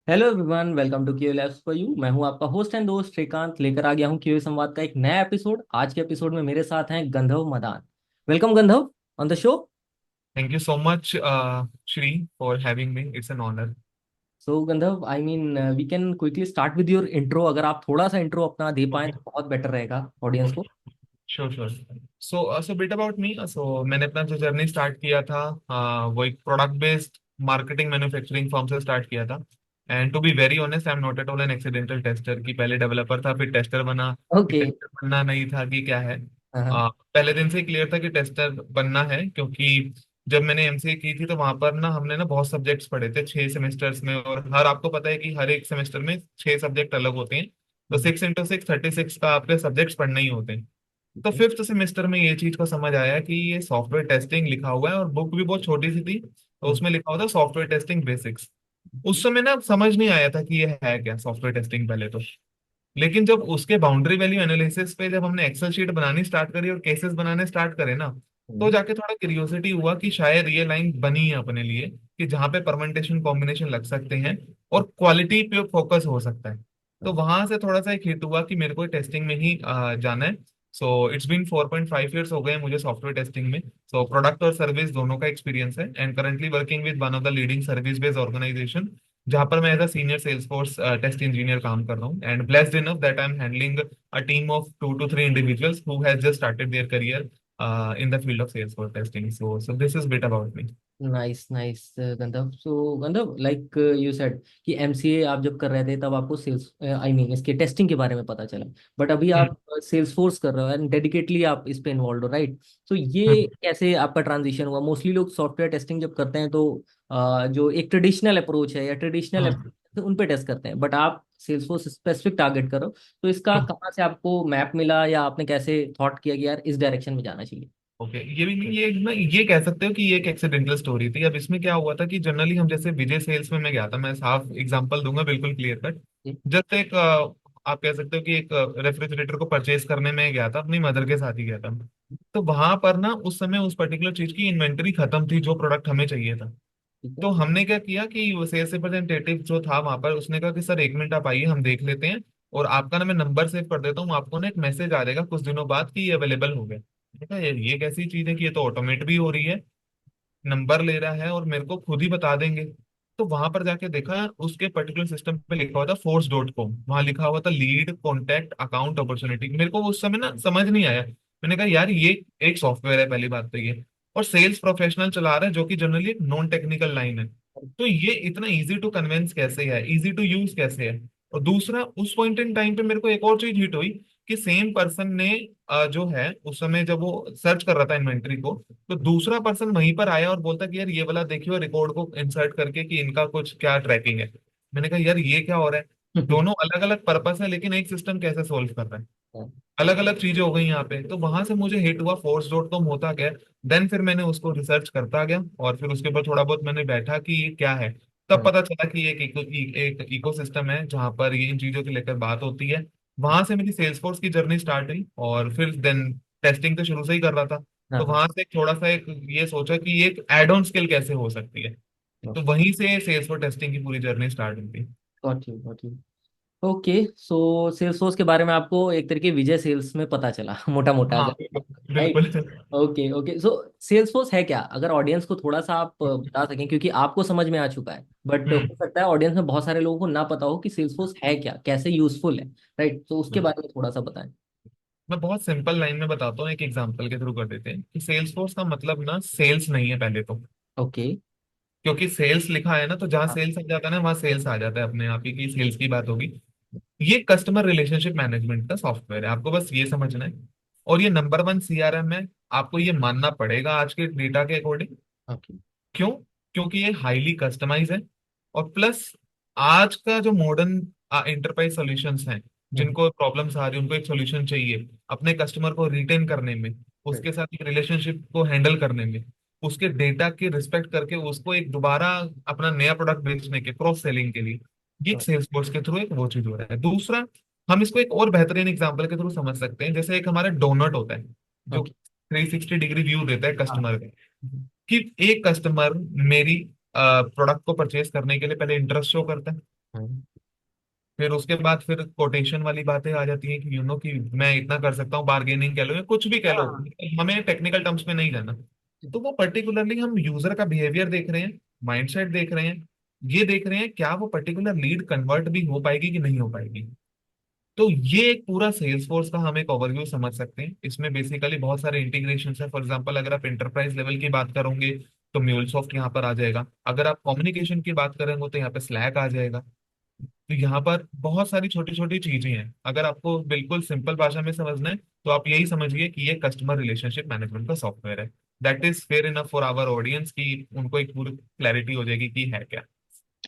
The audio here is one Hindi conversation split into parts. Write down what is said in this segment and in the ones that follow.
Hello everyone, welcome to Q Labs for you. मैं हूं आपका होस्ट एंड दोस्त श्रीकांत, लेकर आ गया हूं क्यू संवाद का एक नया एपिसोड। आज के एपिसोड में मेरे साथ हैं गंधर्व Madan. Welcome Gandharva on the show. Thank you so much, Shri, for having me. It's an honor. So Gandharv, I mean we can quickly start with your intro. अगर आप थोड़ा सा इंट्रो अपना दे पाएं Okay, तो बहुत बेटर रहेगा ऑडियंस को। okay, sure, sure. So bit about me. So मैंने अपना जो जर्नी स्टार्ट किया था, वो एक product based marketing manufacturing firm से स्टार्ट किया था. And to be very honest, I am not at all an accidental tester कि पहले डेवलपर था फिर टेस्टर बना. कि ओके। टेस्टर बनना नहीं था कि क्या है. हाँ। पहले दिन से ही क्लियर था कि टेस्टर बनना है, क्योंकि जब मैंने एमसीए की थी तो वहां पर ना हमने ना बहुत सब्जेक्ट्स पढ़े थे 6 सेमेस्टर्स में. और हर आपको पता है कि हर एक सेमेस्टर में 6 सब्जेक्ट अलग होते हैं. तो 6 इंटू 6 36 का आपके सब्जेक्ट्स पढ़ने ही होते हैं. तो ठीक है। फिफ्थ सेमेस्टर में ये चीज को समझ आया कि ये सॉफ्टवेयर टेस्टिंग लिखा हुआ है और बुक भी बहुत छोटी सी थी, तो उसमें लिखा हुआ था सॉफ्टवेयर टेस्टिंग बेसिक्स. उस समय ना समझ नहीं आया था कि ये है क्या सॉफ्टवेयर टेस्टिंग पहले तो. लेकिन जब उसके बाउंड्री वैल्यू एनालिसिस पे जब हमने एक्सेल शीट बनानी स्टार्ट करी और केसेस बनाने स्टार्ट करे ना, तो हम्म, जाके थोड़ा क्यूरियोसिटी हुआ कि शायद ये लाइन बनी है अपने लिए, कि जहाँ पे परमेंटेशन कॉम्बिनेशन लग सकते हैं और क्वालिटी पे फोकस हो सकता है. तो वहां से थोड़ा सा एक हिट हुआ कि मेरे को टेस्टिंग में ही जाना है. सो इट्स बीन 4.5 ईयर्स हो गए मुझे सॉफ्टवेयर टेस्टिंग में. सो प्रोडक्ट और सर्विस दोनों का एक्सपीरियंस है, and currently working with one of the leading service based organization, जहां पर मैं as a senior Salesforce test engineer काम कर रहा हूँ. And blessed enough that I am handling a team of 2 to 3 individuals who has just started their career in the field of Salesforce testing. So this is bit about me. Nice nice Gandharva. So Gandharv, like you said कि एमसीए आप जब कर रहे थे तब आपको सेल्स, आई मीन इसके टेस्टिंग के बारे में पता चला। बट अभी हम्म, आप सेल्स फोर्स कर रहे हो एंड डेडिकेटली आप इस पे इन्वॉल्व हो, राइट? तो ये हम्म, कैसे आपका ट्रांजिशन हुआ? मोस्टली लोग सॉफ्टवेयर टेस्टिंग जब करते हैं तो जो एक ट्रेडिशनल अप्रोच है या ट्रेडिशनल हम्म. उन पे टेस्ट करते हैं, बट आप सेल्स फोर्स स्पेसिफिक टारगेट करो। तो इसका कहाँ से आपको मैप मिला, या आपने कैसे थॉट किया कि यार इस डायरेक्शन में जाना चाहिए? ओके, ये भी ये ना ये कह सकते हो कि ये एक एक्सीडेंटल स्टोरी थी. अब इसमें क्या हुआ था कि जनरली हम जैसे विजय सेल्स में मैं गया था, मैं साफ एग्जांपल दूंगा बिल्कुल क्लियर कट. जी। जस्ट एक आप कह सकते हो कि एक रेफ्रिजरेटर को परचेज करने में गया था, अपनी मदर के साथ ही गया था. तो वहां पर ना उस समय उस पर्टिकुलर चीज की इन्वेंटरी खत्म थी जो प्रोडक्ट हमें चाहिए था. ठीक है। तो हमने क्या किया कि वो सेल्स रिप्रेजेंटेटिव जो था वहां पर, उसने कहा कि सर 1 मिनट आप आइए, हम देख लेते हैं और आपका ना मैं नंबर सेव कर देता हूँ, आपको ना एक मैसेज आ जाएगा कुछ दिनों बाद कि ये अवेलेबल हो गया. मैंने कहा ये कैसी चीज है कि ये तो ऑटोमेट भी हो रही है, नंबर ले रहा है और मेरे को खुद ही बता देंगे. तो वहां पर जाके देखा उसके पर्टिकुलर सिस्टम पे लिखा हुआ था force.com, वहां लिखा हुआ था लीड कॉन्टैक्ट अकाउंट अपॉर्चुनिटी. मेरे को उस समय ना समझ नहीं आया. मैंने कहा यार ये एक सॉफ्टवेयर है पहली बात तो ये, और सेल्स प्रोफेशनल चला रहा है जो कि जनरली एक नॉन टेक्निकल लाइन है. तो ये इतना इजी टू कन्विंस कैसे है, इजी टू यूज कैसे है. और दूसरा उस पॉइंट इन टाइम पे मेरे को एक और चीज हिट हुई कि सेम पर्सन ने जो है उस समय जब वो सर्च कर रहा था इन्वेंट्री को, तो दूसरा पर्सन वहीं पर आया और बोलता कि यार ये वाला देखियो रिकॉर्ड को इंसर्ट करके कि इनका कुछ क्या ट्रैकिंग है. मैंने कहा यार ये क्या हो रहा है. दोनों अलग अलग पर्पस है लेकिन एक सिस्टम कैसे सोल्व कर रहा है. अलग अलग चीजें हो गई यहाँ पे. तो वहां से मुझे हिट हुआ force.com होता क्या है. देन फिर मैंने उसको रिसर्च करता गया और फिर उसके ऊपर थोड़ा बहुत मैंने बैठा कि ये क्या है. तब पता चला कि एक इकोसिस्टम है जहाँ पर ये इन चीजों को लेकर बात होती है. वहां से मेरी सेल्सफोर्स की जर्नी स्टार्ट हुई और फिर देन टेस्टिंग तो शुरू से ही कर रहा था. हाँ तो हाँ। वहां से थोड़ा सा एक ये सोचा कि ये एक एड ऑन स्किल कैसे हो सकती है. तो वहीं से सेल्सफोर्स टेस्टिंग की पूरी जर्नी स्टार्ट हुई थी. Got you got you. Okay. So Salesforce के बारे में आपको एक तरीके विजय सेल्स में पता चला मोटा मोटा, हाँ, अगर राइट? बिल्कुल. Okay okay. So Salesforce है क्या, अगर ऑडियंस को थोड़ा सा आप बता सकें, क्योंकि आपको समझ में आ चुका है, बट हो हम्म. सकता है ऑडियंस में बहुत सारे लोगों को ना पता हो कि सेल्स फोर्स है क्या, कैसे यूजफुल है, राइट? तो उसके बारे में थोड़ा सा बताएं। मैं बहुत सिंपल लाइन में बताता हूँ, एक एग्जांपल के थ्रू कर देते हैं कि सेल्स फोर्स का मतलब ना सेल्स नहीं है पहले तो. ओके। क्योंकि सेल्स लिखा है ना, तो जहां हाँ। सेल्स आ जाता है ना वहां सेल्स आ जाता है अपने आप ही, की सेल्स की बात होगी. ये कस्टमर रिलेशनशिप मैनेजमेंट का सॉफ्टवेयर है, आपको बस ये समझना है. और ये नंबर 1 सीआरएम है, आपको ये मानना पड़ेगा आज के डेटा के अकॉर्डिंग. ओके। क्यों? क्योंकि ये हाईली कस्टमाइज है. और प्लस आज का जो मॉडर्न इंटरप्राइज सॉल्यूशंस हैं, हम्म। जिनको प्रॉब्लम्स आ रही है, उनको एक सॉल्यूशन चाहिए अपने कस्टमर को रिटेन करने में, right, उसके साथ एक रिलेशनशिप को हैंडल करने में, उसके डेटा की रिस्पेक्ट करके उसको एक दोबारा अपना नया प्रोडक्ट बेचने के क्रॉस सेलिंग के लिए, ये एक right, सेल्स फोर्स के थ्रू एक वो चीज हो रहा है. दूसरा, हम इसको एक और बेहतरीन एग्जांपल के थ्रू समझ सकते हैं. जैसे एक हमारा डोनट होता है जो ओके। 360 डिग्री व्यू देता है हाँ। कस्टमर का, कि एक कस्टमर मेरी प्रोडक्ट को परचेज करने के लिए पहले इंटरेस्ट शो करता है. हम्म। फिर उसके बाद फिर कोटेशन वाली बातें आ जाती हैं कि कि मैं इतना कर सकता हूँ, बार्गेनिंग कह लो या कुछ भी कह लो, हाँ। हमें टेक्निकल टर्म्स में नहीं जाना। तो वो पर्टिकुलरली हम यूजर का बिहेवियर देख रहे हैं, माइंडसेट देख रहे हैं, ये देख रहे हैं क्या वो पर्टिकुलर लीड कन्वर्ट भी हो पाएगी कि नहीं हो पाएगी। तो ये एक पूरा सेल्स फोर्स का हम एक ओवरव्यू समझ सकते हैं। इसमें बेसिकली बहुत सारे इंटीग्रेशन है। फॉर एग्जांपल अगर आप एंटरप्राइज लेवल की बात करोगे तो म्यूलसॉफ्ट यहाँ पर आ जाएगा। अगर आप कम्युनिकेशन की बात करेंगे तो यहाँ पे स्लैक आ जाएगा। तो यहाँ पर बहुत सारी छोटी छोटी चीजें हैं। अगर आपको बिल्कुल सिंपल भाषा में समझना है तो आप यही समझिए कि ये कस्टमर रिलेशनशिप मैनेजमेंट का सॉफ्टवेयर है। That is fair enough for our audience कि उनको एक पूरी क्लैरिटी हो जाएगी कि है क्या।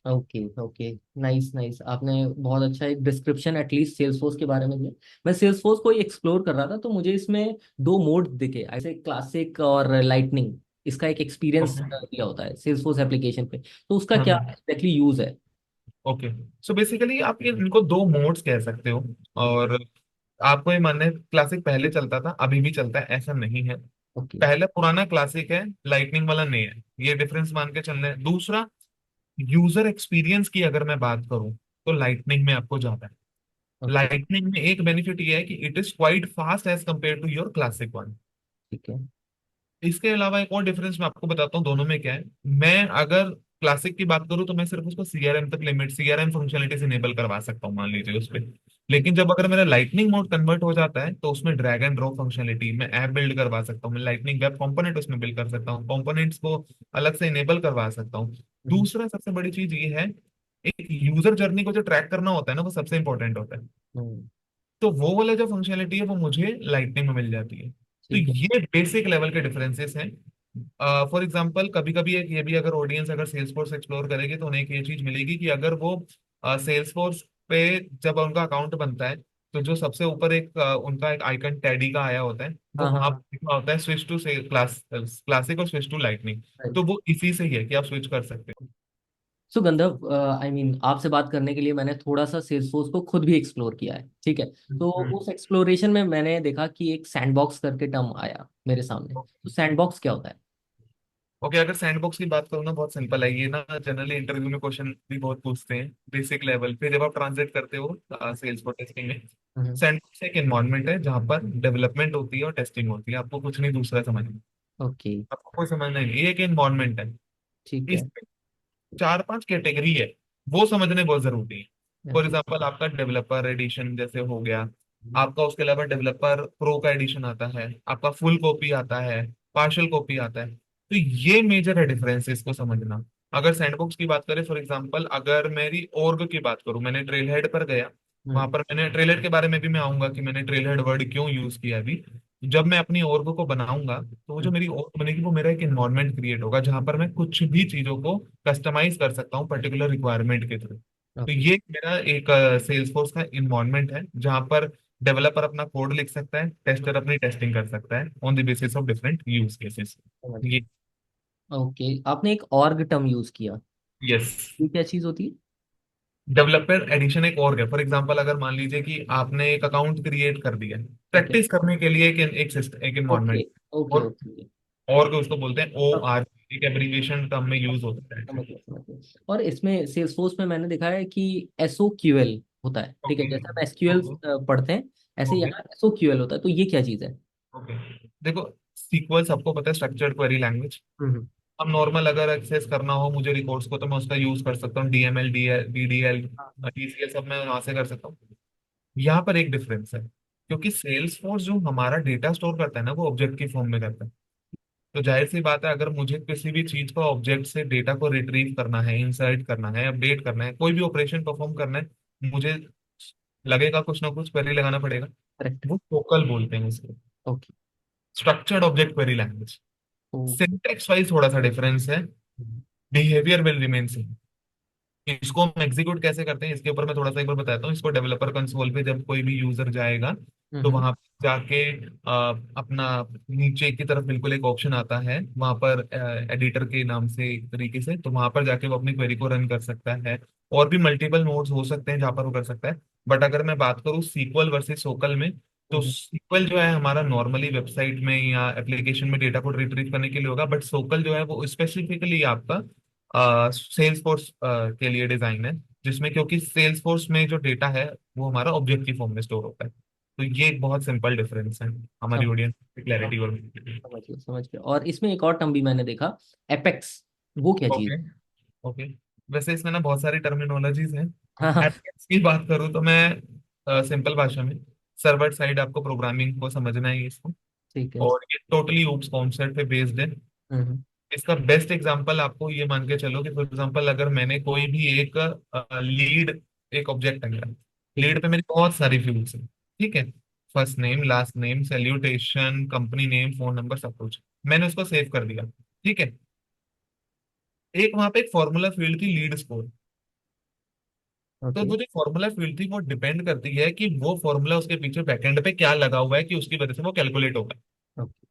Okay okay. नाइस नाइस, आपने बहुत अच्छा एक डिस्क्रिप्शन एटलीस्ट सेल्सफोर्स के बारे में दिया। मैं सेल्सफोर्स को एक्सप्लोर कर रहा था तो मुझे इसमें दो मोड दिखे, ऐसे क्लासिक और लाइटनिंग। इसका एक एक्सपीरियंस ओके। दिया होता है सेल्सफोर्स एप्लीकेशन पे, तो उसका क्या हाँ। एग्जैक्टली यूज है? ओके। सो बेसिकली आप ये इनको दो मोड्स कह सकते हो। और आपको ये मानना है क्लासिक पहले चलता था, अभी भी चलता है, ऐसा नहीं है। ओके पहला पुराना क्लासिक है, लाइटनिंग वाला नहीं है। ये डिफरेंस मान के चलना है। दूसरा, यूजर एक्सपीरियंस की अगर मैं बात करूं तो लाइटनिंग में आपको ज्यादा है। ओके। लाइटनिंग में एक बेनिफिट ये है कि it is quite fast as compare to your classic one. ठीक है। इसके अलावा एक और डिफरेंस मैं आपको बताता हूँ दोनों में क्या है। मैं अगर क्लासिक की बात करूँ तो मैं सिर्फ उसको सीआरएम तक लिमिट, सीआरएम फंक्शनलिटीज इनेबल करवा सकता हूँ मान लीजिए उस पर। ठीक। लेकिन जब अगर मेरा लाइटनिंग मोड कन्वर्ट हो जाता है तो उसमें ड्रैग एंड ड्रॉप फंक्शनलिटी, मैं ऐप बिल्ड करवा सकता हूँ, मैं लाइटनिंग वेब कंपोनेंट उसमें बिल्ड कर सकता हूँ, कंपोनेंट्स को अलग से इनेबल करवा सकता हूँ। हम्म, दूसरा सबसे बड़ी चीज ये है, एक यूजर जर्नी को जो ट्रैक करना होता है ना, वो सबसे इंपॉर्टेंट होता है। हम्म, तो वो वाला जो फंक्शनलिटी है वो मुझे लाइटनिंग में मिल जाती है। तो ठीक है। ये बेसिक लेवल के डिफरेंसेस हैं। फॉर एग्जांपल कभी कभी एक ये भी, अगर ऑडियंस अगर सेल्स फोर्स एक्सप्लोर करेगी तो उन्हें एक ये चीज मिलेगी कि अगर वो सेल्स फोर्स पे जब उनका अकाउंट बनता है तो जो सबसे ऊपर एक उनका एक आइकन टैडी का आया होता है, वो हाँ हाँ वहां हाँ। पर लिखा होता है स्विच टू क्लासिक और स्विच टू लाइटनिंग। तो राइट। वो इसी से ही है कि आप स्विच कर सकते सो गंधर्व, आई मीन आपसे बात करने के लिए मैंने थोड़ा सा सेल्सफोर्स को खुद भी एक्सप्लोर किया है, ठीक है। तो हो। उस एक्सप्लोरेशन में मैंने देखा कि एक सैंडबॉक्स करके टर्म आया मेरे सामने, तो सैंडबॉक्स क्या होता है? ओके, अगर सैंडबॉक्स की बात करूँ ना, बहुत सिंपल है ये ना। जनरली इंटरव्यू में क्वेश्चन भी बहुत पूछते हैं बेसिक लेवल पे जब आप ट्रांसलेट करते हो सेल्स फॉर टेस्टिंग में। हम्म। सैंडबॉक्स एक एनवायरनमेंट है जहाँ पर डेवलपमेंट होती है और टेस्टिंग होती है। आपको कुछ नहीं दूसरा समझना, ओके। आपको कोई समझना ही नहीं, ये एक एनवायरनमेंट है। ठीक है। इसमें चार पांच कैटेगरी है, वो समझने बहुत जरूरी है। For okay. एग्जाम्पल आपका डेवलपर एडिशन जैसे हो गया, आपका उसके अलावा डेवलपर प्रो का एडिशन आता है, आपका फुल कॉपी आता है, पार्शियल कॉपी आता है। तो ये मेजर है डिफरेंस, इसको समझना। अगर सैंडबॉक्स की बात करें, फॉर एग्जांपल अगर मेरी org की बात करूं, मैंने ट्रेल हेड पर गया, वहां हम्म। पर मैंने ट्रेल हेड के बारे में भी मैं आऊंगा कि मैंने ट्रेल हेड वर्ड क्यों यूज किया अभी। जब मैं अपनी org को बनाऊंगा तो वो जो मेरी org बनेगी वो मेरा एक इन्वायरमेंट क्रिएट होगा जहां पर मैं कुछ भी चीजों को कस्टमाइज कर सकता हूँ पर्टिकुलर रिक्वायरमेंट के थ्रू। तो ओके। ये मेरा एक सेल्स फोर्स का इन्वायरमेंट है जहां पर डेवलपर अपना कोड लिख सकता है, टेस्टर अपनी टेस्टिंग कर सकता है on the basis of different use cases. समझ ये। गया। ओके, आपने एक ऑर्ग टर्म यूज किया, यस। ये क्या चीज होती है? डेवलपर एडिशन एक और है। फॉर एग्जांपल अगर मान लीजिए कि आपने एक अकाउंट क्रिएट कर दिया ठीक है। प्रैक्टिस करने के लिए, एक ओके इन्वायरमेंट। ओके और ओके। उसको बोलते हैं OR, एक एब्रीविएशन टर्म में यूज होता है। समझ गया समझ गया। और इसमें सेल्सफोर्स में मैंने देखा है कि SOQL होता है, ठीक है, ओके। जैसे हम SQL ओके। पढ़ते हैं, ऐसे ओके। यहाँ SOQL होता है, तो ये क्या चीज़ है? ओके। देखो, सीक्वल सबको पता है, स्ट्रक्चर्ड क्वेरी लैंग्वेज। हम्म। अब नॉर्मल अगर एक्सेस करना हो मुझे रिकॉर्ड्स को तो मैं उसका यूज कर सकता हूँ, DML, DDL, हाँ। TCL सब मैं वहां से कर सकता हूँ। यहाँ पर एक डिफरेंस है, क्योंकि सेल्स फोर्स जो हमारा डेटा स्टोर करता है ना वो ऑब्जेक्ट की फॉर्म में करता है। तो जाहिर सी बात है, अगर मुझे किसी भी चीज को ऑब्जेक्ट से डेटा को रिट्रीव करना है, इंसर्ट करना है, अपडेट करना है, कोई भी ऑपरेशन परफॉर्म करना है, मुझे लगेगा कुछ ना कुछ क्वेरी लगाना पड़ेगा। करेक्ट। वो फोकल बोलते हैं उसको, okay. Structured object query language. Okay. Syntax wise थोड़ा सा डिफरेंस है, बिहेवियर विल रिमेन सेम। इसको हम एग्जीक्यूट कैसे करते हैं इसके ऊपर मैं थोड़ा सा एक बार बताता हूँ। इसको डेवलपर कंसोल पे जब कोई भी यूजर जाएगा तो हम्म। वहां पे जाके अपना नीचे की तरफ बिल्कुल एक ऑप्शन आता है, वहां पर एडिटर के नाम से एक तरीके से, तो वहां पर जाके वो अपनी क्वेरी को रन कर सकता है। और भी मल्टीपल मोड्स हो सकते हैं जहां पर वो कर सकता है। बट अगर मैं बात करूँ सीक्वल वर्सेस सोकल में, तो हम्म। सीक्वल जो है हमारा नॉर्मली वेबसाइट में या एप्लीकेशन में डेटा को रिट्रीव करने के लिए होगा, बट सोकल जो है वो स्पेसिफिकली आपका सेल्स फोर्स के लिए डिजाइन है। जिसमें क्योंकि सेल्स फोर्स में जो डेटा है वो हमारा ऑब्जेक्ट की फॉर्म में स्टोर होता है। तो ये एक बहुत सिंपल डिफरेंस है हमारी समझ ऑडियंस की क्लैरिटी और। समझ गया समझ गया। और इसमें एक और टर्म भी मैंने देखा, एपेक्स, वो क्या चीज़? ओके। ओके। वैसे इसमें ना बहुत सारी टर्मिनोलॉजीज हैं। हाँ हाँ। एपेक्स की बात करूँ तो मैं सिंपल भाषा में, सर्वर साइड आपको प्रोग्रामिंग को समझना है इसको। ठीक है। और ये टोटली ऊप्स कॉन्सेप्ट पे बेस्ड है। हम्म। इसका बेस्ट एग्जांपल आपको ये मान के चलो कि फॉर एग्जांपल अगर मैंने कोई भी एक लीड, एक ऑब्जेक्ट है मेरा, ठीक है। लीड पे मेरी बहुत सारी फील्ड्स हैं। ठीक है, first name, last name, salutation, company name, phone number, सब कुछ। मैंने उसको सेव कर दिया। ठीक है। एक वहां पे एक फॉर्मूला फील्ड थी, लीड स्कोर। तो ओके। वो जो फॉर्मूला फील्ड थी वो डिपेंड करती है कि वो फॉर्मूला उसके पीछे बैकएंड पे क्या लगा हुआ है कि उसकी वजह से वो कैलकुलेट होगा। ओके।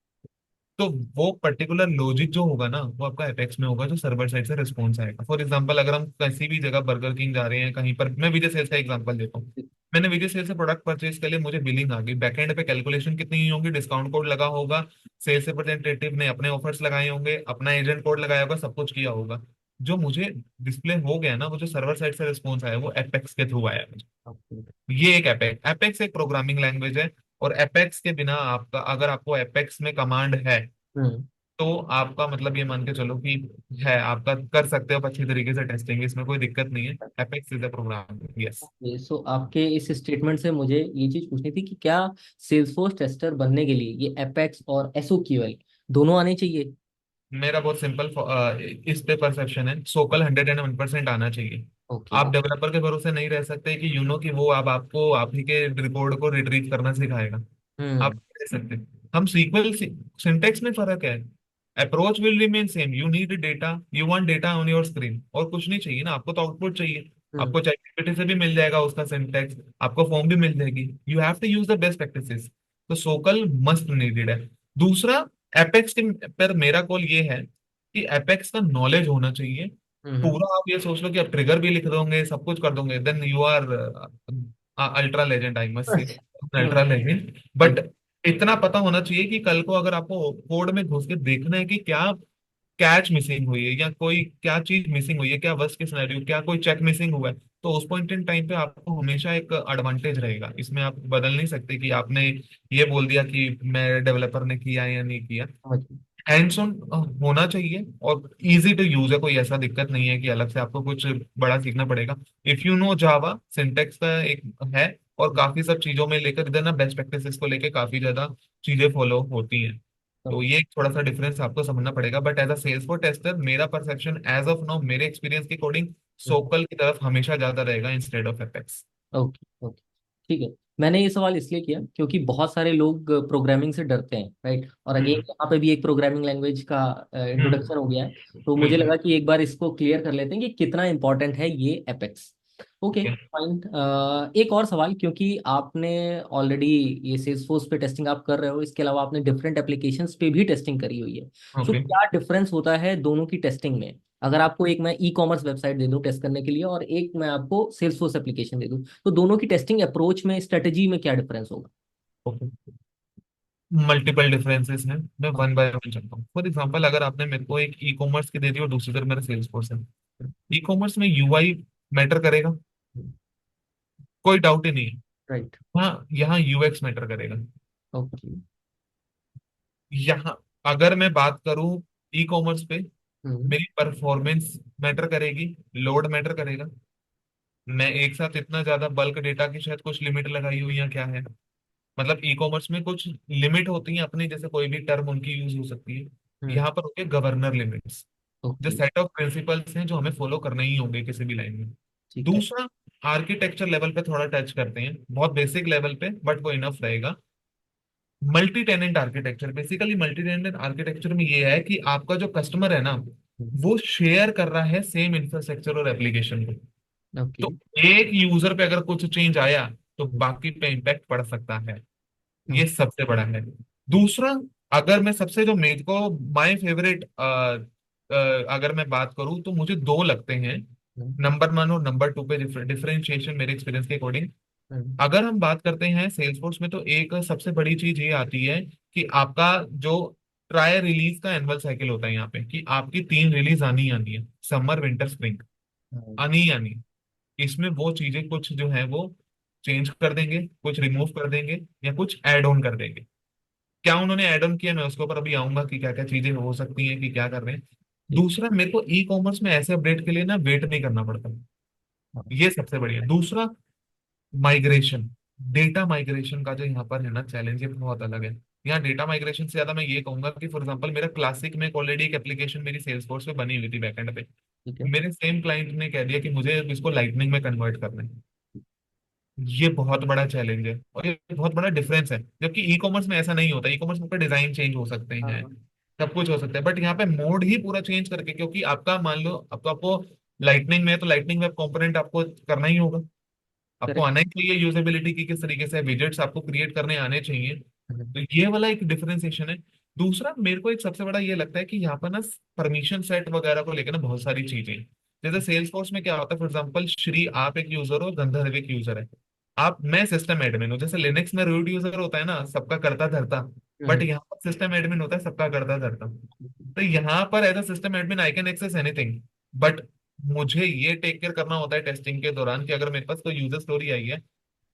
तो वो पर्टिकुलर लॉजिक जो होगा ना वो आपका एपेक्स में होगा, जो सर्वर साइड से रिस्पॉन्स आएगा। फॉर एग्जांपल अगर हम किसी भी जगह बर्गर किंग जा रहे हैं कहीं पर, मैं विजय सेल्स का एग्जांपल देता हूँ। मैंने विजय सेल्स से प्रोडक्ट परचेज के लिए मुझे बिलिंग आ गई, बैकएंड पे कैलकुलेशन कितनी हुई होंगी, डिस्काउंट कोड लगा होगा, सेल्स रिप्रेजेंटेटिव ने अपने ऑफर्स लगाए होंगे, अपना एजेंट कोड लगाया होगा, सब कुछ किया होगा। जो मुझे डिस्प्ले हो गया ना, वो जो सर्वर साइड से रिस्पॉन्स आया वो एपेक्स के थ्रू आया। ओके। ये एक एपेक्स, एपेक्स एक प्रोग्रामिंग लैंग्वेज है। और एपेक्स के बिना आपका, अगर आपको एपेक्स में कमांड है हम्म। तो आपका मतलब ये मान के चलो कि है, आपका कर सकते हो आप अच्छी तरीके से टेस्टिंग, इसमें कोई दिक्कत नहीं है। Apex is a program, yes. Okay, so आपके इस स्टेटमेंट से मुझे ये चीज पूछनी थी कि क्या सेल्सफोर्स टेस्टर बनने के लिए ये एपेक्स और एसओक्यूएल दोनों आने चाहिए? मेरा बहुत सिंपल इस पे परसेप्शन है, सोकल 101% आना चाहिए। ओके। आप डेवलपर के भरोसे नहीं रह सकते कि यू नो कि वो अब आपको आप ही के रिपोर्ट को रिट्रीव करना सिखाएगा। आप हम्म। नहीं रह सकते। हम सीक्वल, सिंटेक्स में फर्क है, approach will remain same. You need data, you want data on your screen, और कुछ नहीं चाहिए ना, आपको तो आउटपुट चाहिए। हम्म। आपको चैट से भी मिल जाएगा उसका सिंटेक्स, आपको फॉर्म भी मिल जाएगी। You have to use the best practices. तो सोकल मस्ट नीडेड है। दूसरा, एपेक्स के पर मेरा कॉल ये है कि एपेक्स का नॉलेज होना चाहिए हम्म। पूरा। आप ये सोच लो कि आप ट्रिगर भी लिख दोगे, सब कुछ कर दोगे, then you are ultra legend, I must say, ultra legend. But इतना पता होना चाहिए कि कल को अगर आपको कोड में घुस के देखना है कि क्या कैच मिसिंग हुई है या कोई क्या चीज मिसिंग हुई है, क्या वर्स्ट के सिनेरियो, क्या कोई चेक मिसिंग हुआ है, तो उस पॉइंट इन टाइम पे आपको हमेशा एक एडवांटेज रहेगा। इसमें आप बदल नहीं सकते कि आपने ये बोल दिया कि मैं डेवलपर ने किया या नहीं किया। समझ गई। हैंड्स ऑन होना चाहिए और इजी टू यूज है, कोई ऐसा दिक्कत नहीं है कि अलग से आपको कुछ बड़ा सीखना पड़ेगा। If you know Java, syntax का एक है, और काफी सब चीजों में लेकर इधर ना बेस्ट प्रैक्टिसेस को लेकर काफी ज्यादा चीजें फॉलो होती हैं। तो समझ। ये एक थोड़ा सा डिफरेंस आपको समझना पड़ेगा। But as a Salesforce tester, मेरा परसेप्शन एज ऑफ नाउ, मेरे एक्सपीरियंस की कोडिंग सोकल की तरफ हमेशा ज्यादा रहेगा instead of Apex. Okay okay. ठीक है। मैंने ये सवाल इसलिए किया क्योंकि बहुत सारे लोग प्रोग्रामिंग से डरते हैं, राइट? और अगेन हम्म। यहाँ पे भी एक प्रोग्रामिंग लैंग्वेज का इंट्रोडक्शन हो गया है। तो मुझे बिल्कुल। लगा कि एक बार इसको क्लियर कर लेते हैं कि कितना इंपॉर्टेंट है ये एपेक्स। Okay okay. फाइन। एक और सवाल, क्योंकि आपने ऑलरेडी ये सेल्सफोर्स पे टेस्टिंग आप कर रहे हो, इसके अलावा आपने डिफरेंट एप्लीकेशंस पे भी टेस्टिंग करी हुई है। So okay. क्या डिफरेंस होता है दोनों की टेस्टिंग में? अगर आपको एक मैं ई कॉमर्स वेबसाइट दे दूं टेस्ट करने के लिए और एक मैं आपको सेल्सफोर्स एप्लीकेशन दे दूं, तो दोनों की टेस्टिंग अप्रोच में, स्ट्रेटेजी में क्या डिफरेंस होगा? ओके। मल्टीपल डिफरेंसेस हैं, मैं वन बाय वन चलता हूँ। फॉर एग्जांपल अगर आपने मेरे को एक ई कॉमर्स की दे दी और दूसरी तरफ मेरा सेल्स फोर्स है, ई कॉमर्स में यूआई मैटर करेगा, कोई डाउट ही नहीं है। राइट। हाँ, यहाँ यूएक्स मैटर करेगा। ओके। यहाँ अगर मैं बात करूँ ई कॉमर्स पे, हम्म। मेरी परफॉर्मेंस मैटर करेगी, लोड मैटर करेगा। मैं एक साथ इतना ज्यादा बल्क डेटा की शायद कुछ लिमिट लगाई हुई है, क्या है, मतलब ई कॉमर्स में कुछ लिमिट होती है अपनी, जैसे कोई भी टर्म उनकी यूज हो सकती है। हम्म। यहाँ पर होते गवर्नर लिमिट्स, जो ओके। सेट ऑफ प्रिंसिपल्स हैं जो हमें फॉलो करने ही होंगे किसी भी लाइन में। ठीक है। दूसरा, आर्किटेक्चर लेवल पे थोड़ा टच करते हैं, बहुत बेसिक लेवल पे, बट वो इनफ रहेगा। Multi tenant architecture, basically multi tenant architecture में ये है कि आपका जो कस्टमर है ना, वो शेयर कर रहा है सेम इंफ्रास्ट्रक्चर और एप्लीकेशन को। ओके। तो एक यूजर पे अगर कुछ चेंज आया तो बाकी पे इम्पैक्ट पड़ सकता है। ये सबसे बड़ा है। दूसरा, अगर मैं सबसे जो मेरे को माय फेवरेट अगर मैं बात करूं तो मुझे दो लगते हैं, नंबर वन और नंबर टू पे डिफरेंशिएशन मेरे एक्सपीरियंस के अकॉर्डिंग। अगर हम बात करते हैं सेल्सफोर्स में, तो एक सबसे बड़ी चीज ये आती है कि आपका जो ट्राई रिलीज का एनुअल साइकिल होता है यहाँ पे, कि आपकी 3 रिलीज आनी ही आनी है, समर विंटर स्प्रिंग, आनी ही आनी है। इसमें वो चीजें कुछ जो है वो चेंज कर देंगे, कुछ रिमूव कर देंगे, या कुछ ऐड ऑन कर देंगे। क्या उन्होंने ऐड ऑन किया, मैं उसके ऊपर अभी आऊंगा कि क्या क्या चीजें हो सकती हैं कि क्या कर रहे हैं। ठीक। दूसरा, मेरे को ई कॉमर्स में ऐसे अपडेट के लिए ना वेट नहीं करना पड़ता, हाँ। ये सबसे बढ़िया। दूसरा, माइग्रेशन, डेटा माइग्रेशन का जो यहाँ पर है ना चैलेंज, ये बहुत अलग है। यहाँ डेटा माइग्रेशन से ज्यादा मैं ये कहूंगा कि फॉर एग्जांपल मेरा क्लासिक में ऑलरेडी एक एप्लीकेशन मेरी सेल्स फोर्स पे बनी हुई थी बैकएंड पे, ठीक है। मेरे सेम क्लाइंट ने कह दिया कि मुझे इसको लाइटनिंग में कन्वर्ट करना है। ये बहुत बड़ा चैलेंज है और ये बहुत बड़ा डिफरेंस है, जबकि ई कॉमर्स में ऐसा नहीं होता। ई कॉमर्स में आपका डिजाइन चेंज हो सकते हैं, हाँ। सब कुछ हो सकता है, बट यहाँ पे मोड ही पूरा चेंज करके, क्योंकि आपका मान लो अब तो आपको लाइटनिंग में, तो लाइटनिंग वेब कंपोनेंट आपको करना ही होगा, आपको करेक्ट। आना ही चाहिए। यूजेबिलिटी की किस तरीके से विजेट्स आपको क्रिएट करने आने चाहिए। हम्म। तो ये वाला एक डिफरेंशिएशन है। दूसरा, मेरे को एक सबसे बड़ा ये लगता है कि यहाँ पर ना परमिशन सेट वगैरह को लेकर ना बहुत सारी चीजें हैं। जैसे सेल्स फोर्स में क्या होता है, फॉर एग्जांपल श्री आप एक यूजर हो, गंधर्व एक यूजर है, आप, मैं सिस्टम एडमिन हूँ। जैसे लिनक्स में रूट यूजर होता है ना, सबका करता धरता, बट हम्म। यहाँ पर सिस्टम एडमिन होता है सबका करता धरता। तो यहाँ पर as a system admin I can access anything, but मुझे ये टेक केयर करना होता है टेस्टिंग के दौरान कि अगर मेरे पास कोई यूजर स्टोरी आई है,